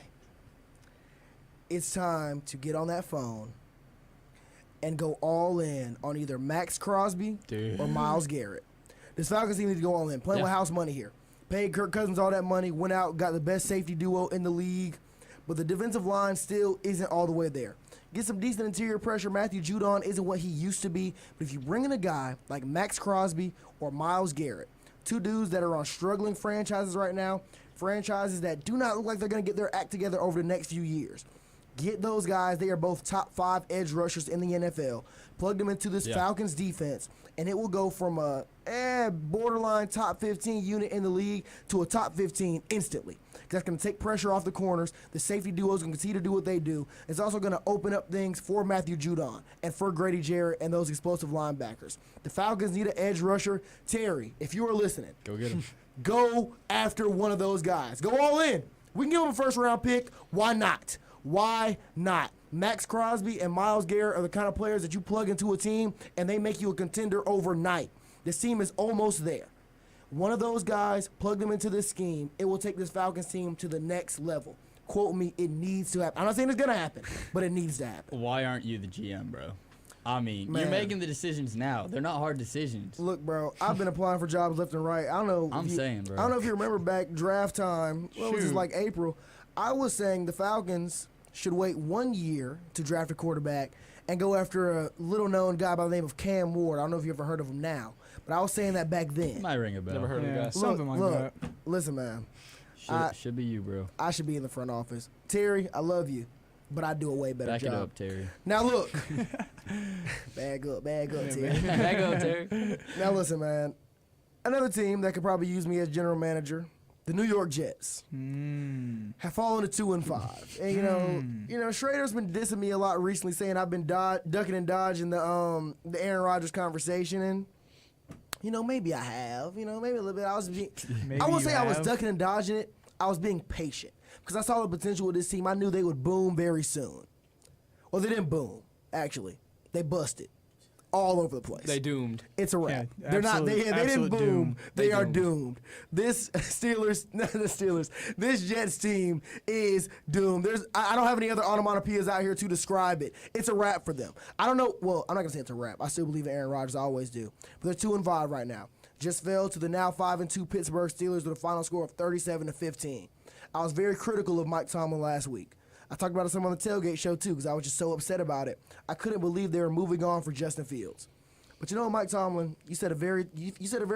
It's time to get on that phone and go all in on either Max Crosby or Myles Garrett. This Falcons team needs to go all in. Playing with house money here. Paid Kirk Cousins all that money, went out, got the best safety duo in the league, but the defensive line still isn't all the way there. Get some decent interior pressure. Matthew Judon isn't what he used to be, but if you bring in a guy like Max Crosby or Myles Garrett, two dudes that are on struggling franchises right now, franchises that do not look like they're going to get their act together over the next few years. Get those guys. They are both top 5 edge rushers in the NFL. Plug them into this Falcons defense, and it will go from a borderline top 15 unit in the league to a top 15 instantly. That's going to take pressure off the corners. The safety duo is going to continue to do what they do. It's also going to open up things for Matthew Judon and for Grady Jarrett and those explosive linebackers. The Falcons need an edge rusher. Terry, if you are listening, Go get him. go after one of those guys. Go all in. We can give him a first-round pick. Why not? Why not? Max Crosby and Myles Garrett are the kind of players that you plug into a team and they make you a contender overnight. This team is almost there. One of those guys, plug them into this scheme. It will take this Falcons team to the next level. Quote me, it needs to happen. I'm not saying it's going to happen, but it needs to happen. Why aren't you the GM, bro? I mean, Man. you're making the decisions now. They're not hard decisions. Look, bro, I've been applying for jobs left and right. I don't know. I'm saying, bro. I don't know if you remember back draft time. What was this, like April? I was saying the Falcons should wait 1 year to draft a quarterback and go after a little-known guy by the name of Cam Ward. I don't know if you ever heard of him now, but I was saying that back then. Might ring a bell. Never heard of the guy. Something like that. Listen, man, Should be you, bro. I should be in the front office. Terry, I love you, but I do a way better Back job. it up, Terry. Now look, bag up, Terry. Back up, Terry. Now listen, man, another team that could probably use me as general manager, the New York Jets, have fallen to 2-5. And you know, Schrader's been dissing me a lot recently, saying I've been ducking and dodging the Aaron Rodgers conversation, and you know, maybe I have. You know, maybe a little bit. I won't say I was ducking and dodging it. I was being patient because I saw the potential with this team. I knew they would boom very soon. Well, they didn't boom. Actually, they busted. all over the place. They doomed. It's a wrap. Yeah, They're not. They didn't absolute boom. doom. They are doomed. This This Jets team is doomed. I don't have any other onomatopoeias out here to describe it. It's a wrap for them. I don't know. Well, I'm not gonna say it's a wrap. I still believe in Aaron Rodgers. I always do. But they're 2-5 right now. Just fell to the now 5-2 Pittsburgh Steelers with a final score of 37-15. I was very critical of Mike Tomlin last week. I talked about it some on the tailgate show too because I was just so upset about it. I couldn't believe they were moving on for Justin Fields. But you know, Mike Tomlin, you said a very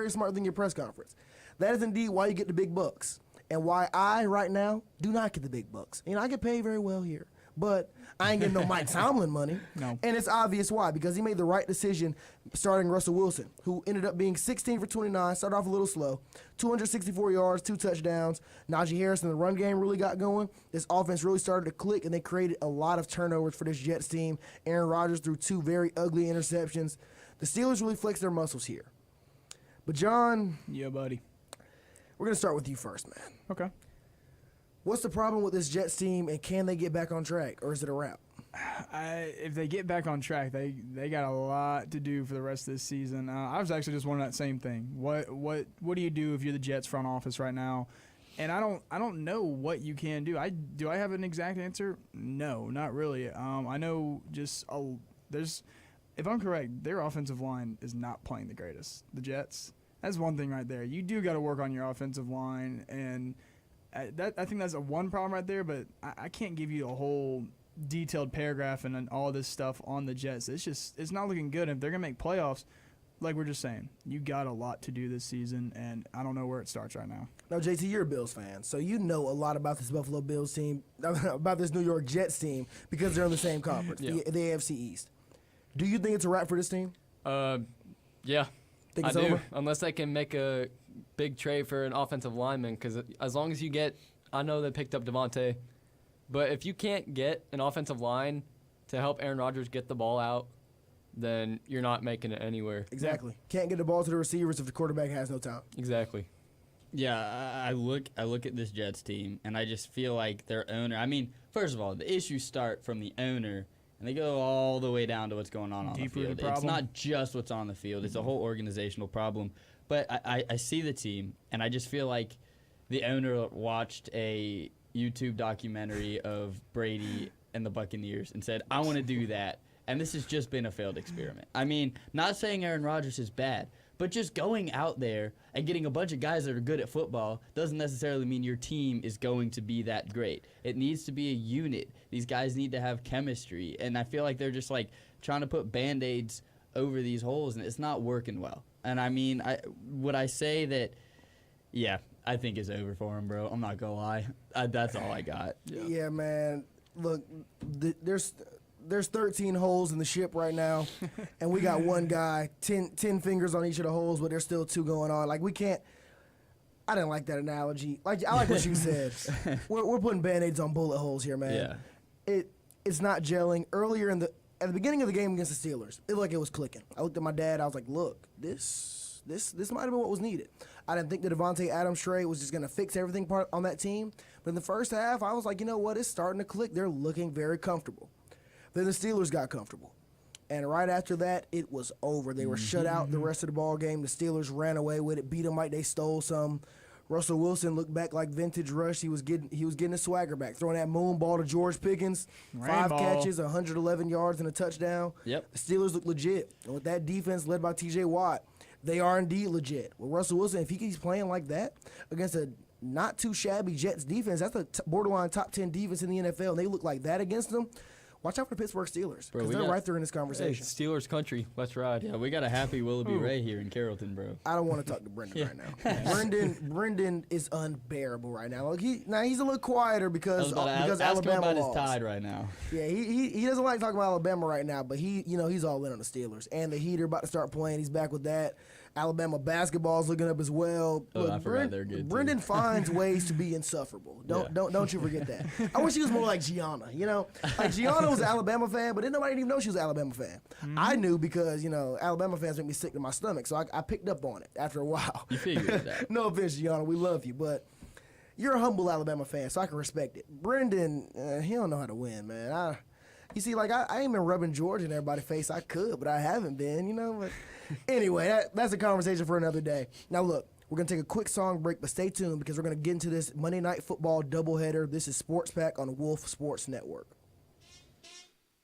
smart thing in your press conference. That is indeed why you get the big bucks and why I right now do not get the big bucks. You know, I get paid very well here, but I ain't getting no Mike Tomlin money. No. And it's obvious why, because he made the right decision starting Russell Wilson, who ended up being 16 for 29, started off a little slow, 264 yards, 2 touchdowns. Najee Harris in the run game really got going. This offense really started to click, and they created a lot of turnovers for this Jets team. Aaron Rodgers threw 2 very ugly interceptions. The Steelers really flexed their muscles here. But, John, Yeah, buddy. we're going to start with you first, man. Okay. What's the problem with this Jets team, and can they get back on track, or is it a wrap? If they get back on track, they got a lot to do for the rest of this season. I was actually just wondering that same thing. What do you do if you're the Jets front office right now? And I don't know what you can do. Do I have an exact answer? No, not really. I know there's, if I'm correct, their offensive line is not playing the greatest. The Jets. That's one thing right there. You do got to work on your offensive line, and I think that's one problem right there. But I can't give you a whole detailed paragraph and all this stuff on the Jets. It's not looking good. If they're gonna make playoffs, like we're just saying, you got a lot to do this season, and I don't know where it starts right now. Now, JT, you're a Bills fan, so you know a lot about this Buffalo Bills team, about this New York Jets team, because they're in the same conference, the AFC East. Do you think it's a wrap for this team? Yeah, Think I it's do. over? Unless they can make a big trade for an offensive lineman, because as long as you get, I know they picked up Devontae, but if you can't get an offensive line to help Aaron Rodgers get the ball out, then you're not making it anywhere. Exactly. Can't get the ball to the receivers if the quarterback has no time. Exactly. Yeah, I look at this Jets team, and I just feel like their owner. I mean, first of all, the issues start from the owner, and they go all the way down to what's going on the Deep-rooted field. It's problem. not just what's on the field; it's a whole organizational problem. But I see the team, and I just feel like the owner watched a YouTube documentary of Brady and the Buccaneers and said, "I want to do that." And this has just been a failed experiment. I mean, not saying Aaron Rodgers is bad, but just going out there and getting a bunch of guys that are good at football doesn't necessarily mean your team is going to be that great. It needs to be a unit. These guys need to have chemistry. And I feel like they're just like trying to put Band-Aids over these holes, and it's not working well. And I mean, would I say that, yeah, I think it's over for him, bro. I'm not going to lie. That's all I got. Yeah, man. Look, there's 13 holes in the ship right now, and we got one guy, 10 fingers on each of the holes, but there's still 2 going on. Like, we can't – I didn't like that analogy. Like, I like what you said. We're putting Band-Aids on bullet holes here, man. Yeah. It's not gelling. Earlier at the beginning of the game against the Steelers, it looked like it was clicking. I looked at my dad. I was like, look, this might have been what was needed. I didn't think the Devontae Adams trade was just going to fix everything on that team. But in the first half, I was like, you know what? It's starting to click. They're looking very comfortable. Then the Steelers got comfortable. And right after that, it was over. They were shut out the rest of the ball game. The Steelers ran away with it, beat them like they stole some. Russell Wilson looked back like vintage Rush. He was getting his swagger back, throwing that moon ball to George Pickens. 5 catches, 111 yards, and a touchdown. Yep. The Steelers look legit. And with that defense led by T.J. Watt, they are indeed legit. With Russell Wilson, if he keeps playing like that against a not too shabby Jets defense, that's a borderline top 10 defense in the NFL, and they look like that against them. Watch out for the Pittsburgh Steelers, because they're right there in this Hey, conversation. Steelers country. Let's ride. Yeah, we got a happy Willoughby Ray here in Carrollton, bro. I don't want to talk to Brendan right now. Brendan is unbearable right now. Like he's a little quieter because Ask him Alabama about lost. his tide right now. Yeah, he doesn't like talking about Alabama right now, but he's all in on the Steelers and the Heat are about to start playing. He's back with that. Alabama basketball's looking up as well. Oh, I forgot they're good, too. Brendan finds ways to be insufferable. Don't you forget that. I wish he was more like Gianna. You know, like Gianna was an Alabama fan, but didn't nobody even know she was an Alabama fan. I knew because Alabama fans make me sick to my stomach, so I picked up on it after a while. You figured it out. No offense, Gianna, we love you, but you're a humble Alabama fan, so I can respect it. Brendan, he don't know how to win, man. You see, like, I ain't been rubbing Georgia in everybody's face. I could, but I haven't been, you know. But anyway, that's a conversation for another day. Now, look, we're going to take a quick song break, but stay tuned because we're going to get into this Monday Night Football doubleheader. This is Sports Pack on the Wolf Sports Network.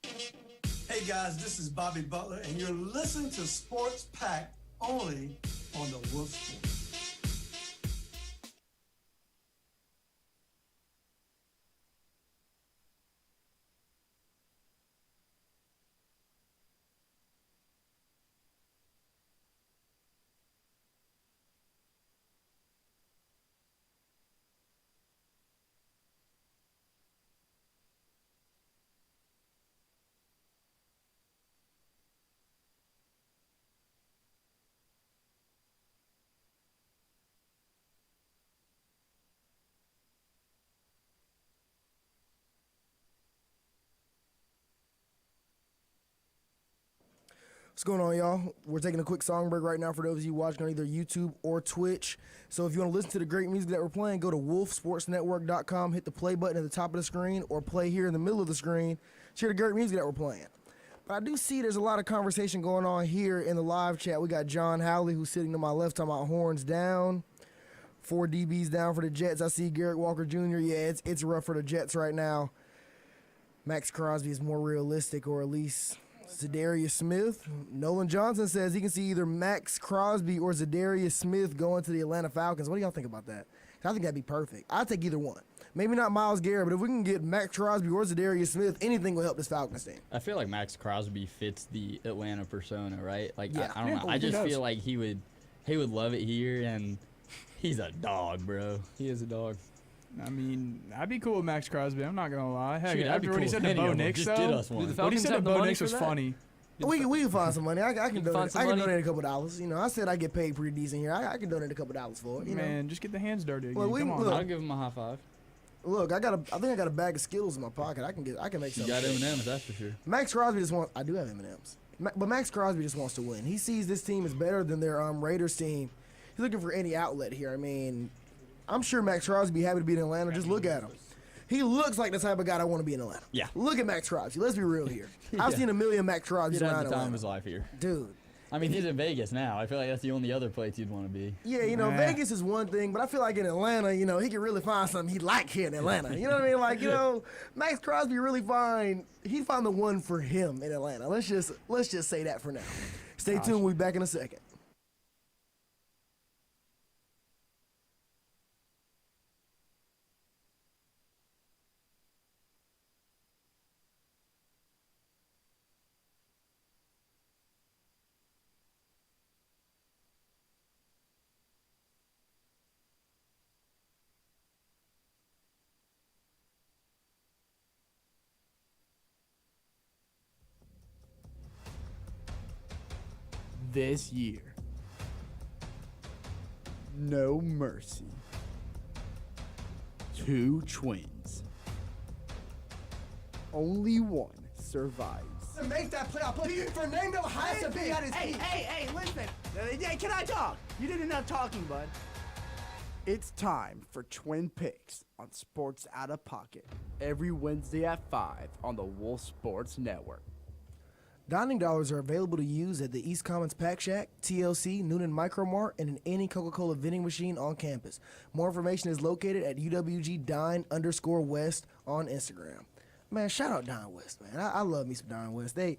Hey, guys, this is Bobby Butler, and you're listening to Sports Pack only on the Wolf Sports. What's going on, y'all? We're taking a quick song break right now for those of you watching on either YouTube or Twitch. So if you want to listen to the great music that we're playing, go to wolfsportsnetwork.com, hit the play button at the top of the screen, or play here in the middle of the screen. Share the great music that we're playing. But I do see there's a lot of conversation going on here in the live chat. We got John Howley, who's sitting to my left, talking about horns down. 4 DBs down for the Jets. I see Garrett Walker Jr. Yeah, it's rough for the Jets right now. Max Crosby is more realistic, or at least Zadarius Smith. Nolan Johnson says he can see either Max Crosby or Zadarius Smith going to the Atlanta Falcons. What do y'all think about that? I think that'd be perfect. I'd take either one. Maybe not Myles Garrett, but if we can get Max Crosby or Zadarius Smith, anything will help this Falcons team. I feel like Max Crosby fits the Atlanta persona, right? Like, Yeah. I don't know. I just feel like he would love it here, and he's a dog, bro. He is a dog. I mean, I'd be cool with Max Crosby. I'm not gonna lie. Heck, Shoot, I'd be after what he cool said with to any Bo of them. Nix, Just though, get us one. Do the what he Falcons said to have the Bo money Nix for was that? funny. We can find some money. I can find donate. some I can money? donate a couple dollars. You know, I said I get paid pretty decent here. I can donate a couple dollars for it. You Man, just get the hands dirty again. Well, Come on. look, I'll give him a high five. know, look, I think I got a bag of Skittles in my pocket. I can make You something. got M&M's, that's for sure. Max Crosby just wants. I do have M&M's, but Max Crosby just wants to win. He sees this team is better than their Raiders team. He's looking for any outlet here. I mean, I'm sure Max Crosby be happy to be in Atlanta. Just look at him. He looks like the type of guy I want to be in Atlanta. Yeah. Look at Max Crosby. Let's be real here. I've seen a million Max Crosbys He'd around have the time Atlanta. of his life here. Dude. I mean, he's in Vegas now. I feel like that's the only other place you'd want to be. Yeah, you know, Nah. Vegas is one thing, but I feel like in Atlanta, you know, he could really find something he like here in Atlanta. You know what I mean? Like, you know, Max Crosby he'd find the one for him in Atlanta. Let's just say that for now. Stay tuned. We'll be back in a second. This year, no mercy. 2 twins. Only one survives. To make that playoff push, Fernando has to be at his feet. Hey, listen. Hey, can I talk? You did enough talking, bud. It's time for Twin Picks on Sports Out of Pocket every Wednesday at 5 on the Wolf Sports Network. Dining dollars are available to use at the East Commons Pack Shack, TLC, Noonan Micro Mart, and in any Coca-Cola vending machine on campus. More information is located at UWG_Dine_West on Instagram. Man, shout out Dine West, man. I love me some Dine West. They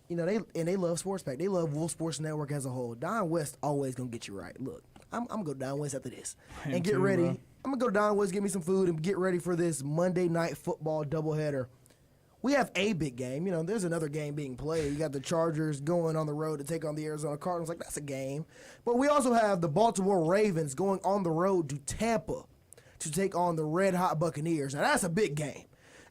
love Sports Pack. They love Wolf Sports Network as a whole. Dine West always gonna get you right. Look, I'm gonna go to Dine West after this I am and get too, ready. bro. I'm gonna go to Dine West, get me some food, and get ready for this Monday Night Football doubleheader. We have a big game. You know, there's another game being played. You got the Chargers going on the road to take on the Arizona Cardinals. Like, that's a game. But we also have the Baltimore Ravens going on the road to Tampa to take on the Red Hot Buccaneers. Now, that's a big game.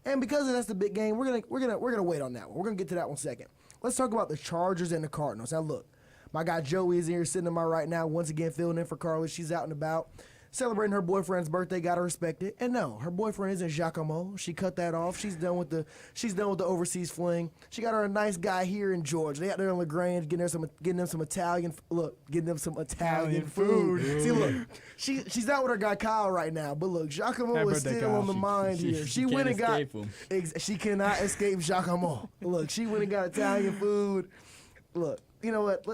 And because that's the big game, we're gonna wait on that one. We're gonna get to that one second. Let's talk about the Chargers and the Cardinals. Now, look, my guy Joey is here sitting to my right now, once again filling in for Carly. She's out and about. celebrating her boyfriend's birthday, gotta respect it. And no, her boyfriend isn't Giacomo. She cut that off. She's done with the overseas fling. She got her a nice guy here in Georgia. They out there in LaGrange getting them some Italian food. See, look, she's out with her guy Kyle right now. But look, Giacomo is still on the mind here. She went and got. She cannot escape Giacomo. Look, she went and got Italian food. Look, you know what?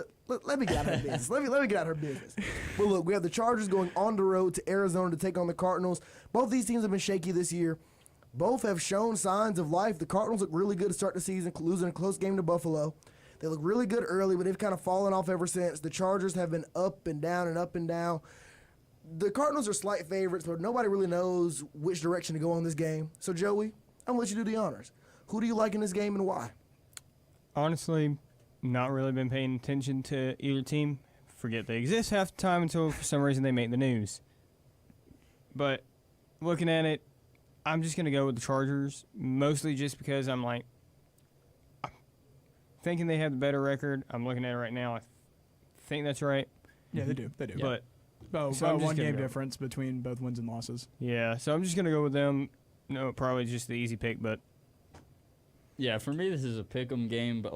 Let me get out her business. Let me get out her business. But look, we have the Chargers going on the road to Arizona to take on the Cardinals. Both these teams have been shaky this year. Both have shown signs of life. The Cardinals look really good to start the season, losing a close game to Buffalo. They look really good early, but they've kind of fallen off ever since. The Chargers have been up and down and up and down. The Cardinals are slight favorites, but nobody really knows which direction to go on this game. So, Joey, I'm going to let you do the honors. Who do you like in this game and why? Honestly, not really been paying attention to either team. Forget they exist half the time until for some reason they make the news. But looking at it, I'm just going to go with the Chargers, mostly just because I'm thinking they have the better record. I'm looking at it right now. I think that's right. Yeah, they do. But about one game difference between both wins and losses. Yeah, so I'm just going to go with them. No, probably just the easy pick, but yeah, for me this is a pick'em game, but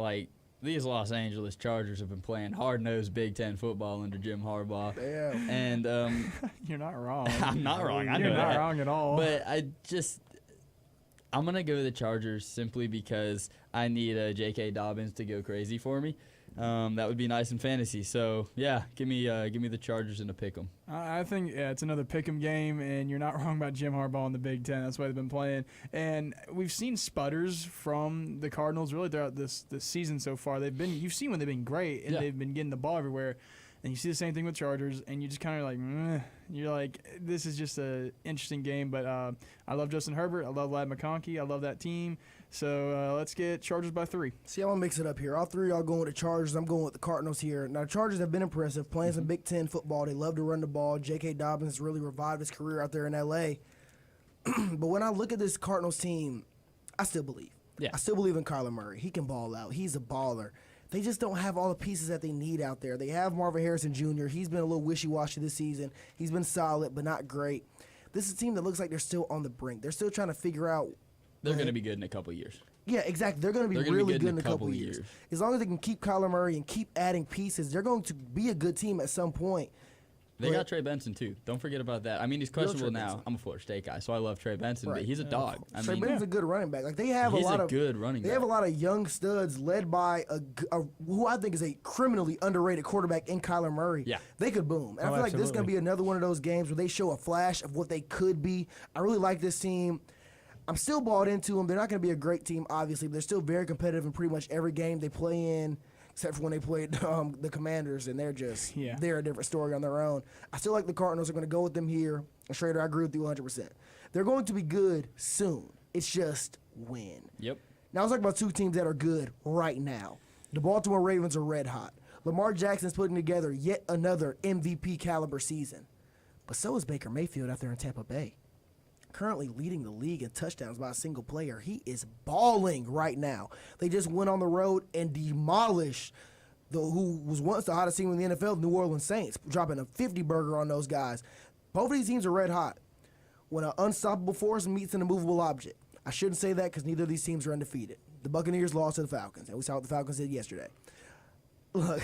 these Los Angeles Chargers have been playing hard-nosed Big Ten football under Jim Harbaugh. Damn. And you're not wrong. I'm not wrong. I know You're not that. wrong at all. But I'm going to go with the Chargers simply because I need J.K. Dobbins to go crazy for me. That would be nice in fantasy. So, yeah, give me the Chargers and a pick 'em. I think it's another pick 'em game, and you're not wrong about Jim Harbaugh in the Big Ten. That's why they've been playing. And we've seen sputters from the Cardinals really throughout this season so far. You've seen when they've been great, and they've been getting the ball everywhere. And you see the same thing with Chargers, and you just kind of meh. You're like, this is just an interesting game. But I love Justin Herbert. I love Ladd McConkey. I love that team. So let's get Chargers by 3. See, I'm going to mix it up here. All three of y'all going with the Chargers. I'm going with the Cardinals here. Now, the Chargers have been impressive, playing some Big Ten football. They love to run the ball. J.K. Dobbins really revived his career out there in L.A. But when I look at this Cardinals team, I still believe. Yeah. I still believe in Kyler Murray. He can ball out. He's a baller. They just don't have all the pieces that they need out there. They have Marvin Harrison Jr. He's been a little wishy-washy this season. He's been solid, but not great. This is a team that looks like they're still on the brink. They're still trying to figure out. They're going to be good in a couple of years. Yeah, exactly. They're going to be really good in a couple of years. As long as they can keep Kyler Murray and keep adding pieces, they're going to be a good team at some point. They got Trey Benson, too. Don't forget about that. I mean, he's questionable now. I'm a Florida State guy, so I love Trey Benson, but he's a dog. Trey Benson's a good running back. They have he's a good running back. They have a lot of young studs led by who I think is a criminally underrated quarterback in Kyler Murray. Yeah. They could boom. And I feel like this is going to be another one of those games where they show a flash of what they could be. I really like this team. I'm still bought into them. They're not going to be a great team, obviously, but they're still very competitive in pretty much every game they play in, except for when they played the Commanders, and they're a different story on their own. I still like the Cardinals. Are going to go with them here. And Schrader, I agree with you 100%. They're going to be good soon. It's just when. Yep. Now, let's talk about two teams that are good right now. The Baltimore Ravens are red hot. Lamar Jackson's putting together yet another MVP caliber season. But so is Baker Mayfield out there in Tampa Bay. Currently leading the league in touchdowns by a single player. He is balling right now. They just went on the road and demolished who was once the hottest team in the NFL, the New Orleans Saints, dropping a 50-burger on those guys. Both of these teams are red hot. When an unstoppable force meets an immovable object. I shouldn't say that because neither of these teams are undefeated. The Buccaneers lost to the Falcons, and we saw what the Falcons did yesterday. Look,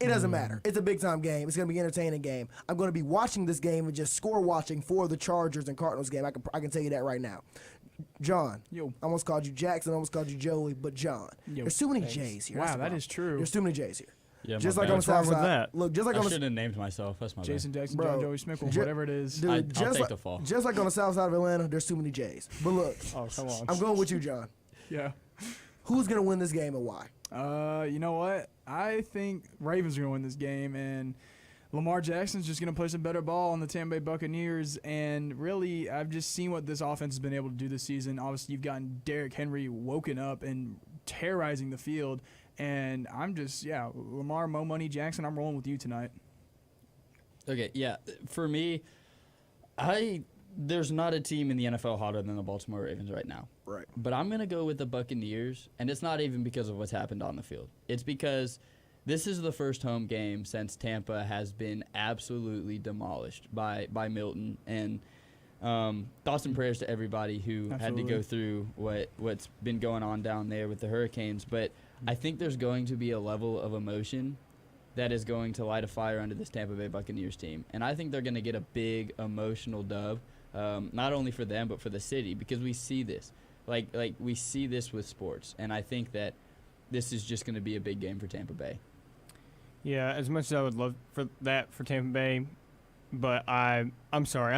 it doesn't matter. It's a big-time game. It's going to be an entertaining game. I'm going to be watching this game and just score watching for the Chargers and Cardinals game. I can tell you that right now. John. Yo. I almost called you Jackson. I almost called you Joey, but John. Yo. There's too many J's here. Wow, that is true. There's too many J's here. Yeah, just like on the South Side. Look, just like I on the should have named myself. That's my Jason bad. Jackson, John Joey Smickle, whatever it is. Dude, I'll take the fall. Just like on the South Side of Atlanta, there's too many J's. But look, oh, come on. I'm going with you, John. Yeah. Who's going to win this game and why? You know what? I think Ravens are going to win this game, and Lamar Jackson's just going to play some better ball on the Tampa Bay Buccaneers. And really, I've just seen what this offense has been able to do this season. Obviously, you've gotten Derrick Henry woken up and terrorizing the field. And I'm just, Lamar, Mo Money, Jackson, I'm rolling with you tonight. Okay, yeah. For me, there's not a team in the NFL hotter than the Baltimore Ravens right now. Right. But I'm going to go with the Buccaneers, and it's not even because of what's happened on the field. It's because this is the first home game since Tampa has been absolutely demolished by Milton. And thoughts and prayers to everybody who had to go through what's been going on down there with the Hurricanes. But I think there's going to be a level of emotion that is going to light a fire under this Tampa Bay Buccaneers team. And I think they're going to get a big emotional dub, not only for them but for the city, because we see this. Like we see this with sports. And I think that this is just going to be a big game for Tampa Bay. Yeah, as much as I would love for that for Tampa Bay, but I'm sorry,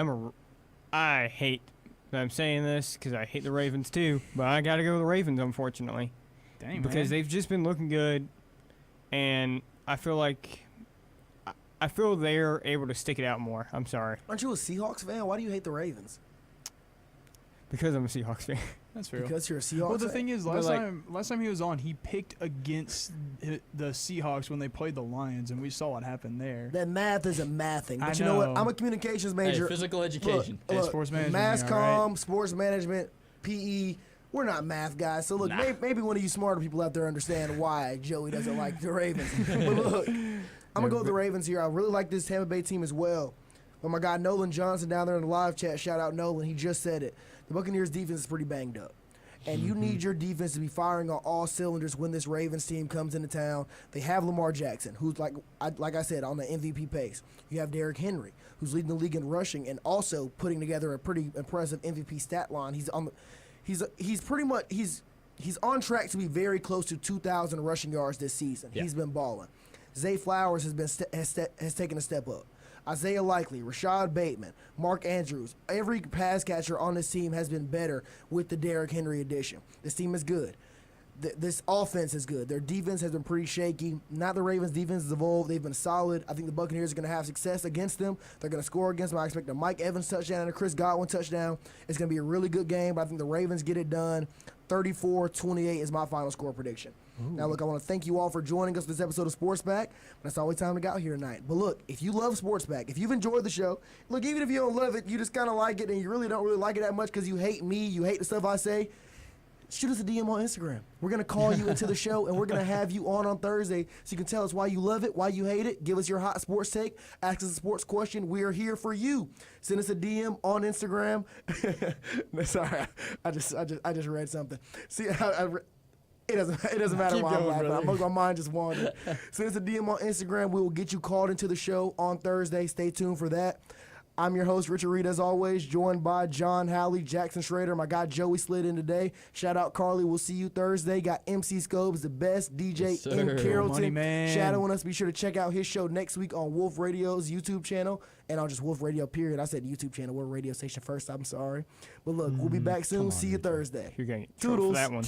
I hate that I'm saying this because I hate the Ravens too, but I got to go with the Ravens, unfortunately. Dang, because man. they've just been looking good, and I feel they're able to stick it out more. I'm sorry. Aren't you a Seahawks fan? Why do you hate the Ravens? Because I'm a Seahawks fan. That's real. Because you're a Seahawks Well, the fan? thing is, last time he was on, he picked against the Seahawks when they played the Lions, and we saw what happened there. That math isn't mathing. But I you know what? know. I'm a communications major. Hey, physical education. Hey, sports management, Mass all right? comm, sports management, PE. We're not math guys. So, look, maybe one of you smarter people out there understand why Joey doesn't like the Ravens. But, look, I'm going to go with the Ravens here. I really like this Tampa Bay team as well. But my guy Nolan Johnson down there in the live chat, shout out Nolan, he just said it. The Buccaneers defense is pretty banged up. And you need your defense to be firing on all cylinders when this Ravens team comes into town. They have Lamar Jackson, who's like I said, on the MVP pace. You have Derrick Henry, who's leading the league in rushing and also putting together a pretty impressive MVP stat line. He's on track to be very close to 2,000 rushing yards this season. Yeah. He's been balling. Zay Flowers has taken a step up. Isaiah Likely, Rashad Bateman, Mark Andrews, every pass catcher on this team has been better with the Derrick Henry addition. This team is good. This offense is good. Their defense has been pretty shaky. Not the Ravens' defense has evolved. They've been solid. I think the Buccaneers are going to have success against them. They're going to score against them. I expect a Mike Evans touchdown and a Chris Godwin touchdown. It's going to be a really good game, but I think the Ravens get it done. 34-28 is my final score prediction. Ooh. Now, look, I want to thank you all for joining us for this episode of Sports Back. That's all the time we got here tonight. But look, if you love Sports Back, if you've enjoyed the show, look, even if you don't love it, you just kind of like it and you really don't really like it that much because you hate me, you hate the stuff I say, shoot us a DM on Instagram. We're going to call you into the show, and we're going to have you on Thursday so you can tell us why you love it, why you hate it. Give us your hot sports take. Ask us a sports question. We are here for you. Send us a DM on Instagram. Sorry, I just read something. See, it doesn't matter why I'm laughing. My mind just wandered. Send us a DM on Instagram. We will get you called into the show on Thursday. Stay tuned for that. I'm your host, Richard Reed, as always, joined by John Howley, Jackson Schrader. My guy Joey slid in today. Shout out Carly. We'll see you Thursday. Got MC Scobes, the best DJ in Carrollton, shadowing us. Be sure to check out his show next week on Wolf Radio's YouTube channel and on just Wolf Radio, period. I said YouTube channel. We're a radio station first. I'm sorry. But look, we'll be back soon. See you Thursday. You're going to Toodles. for that one.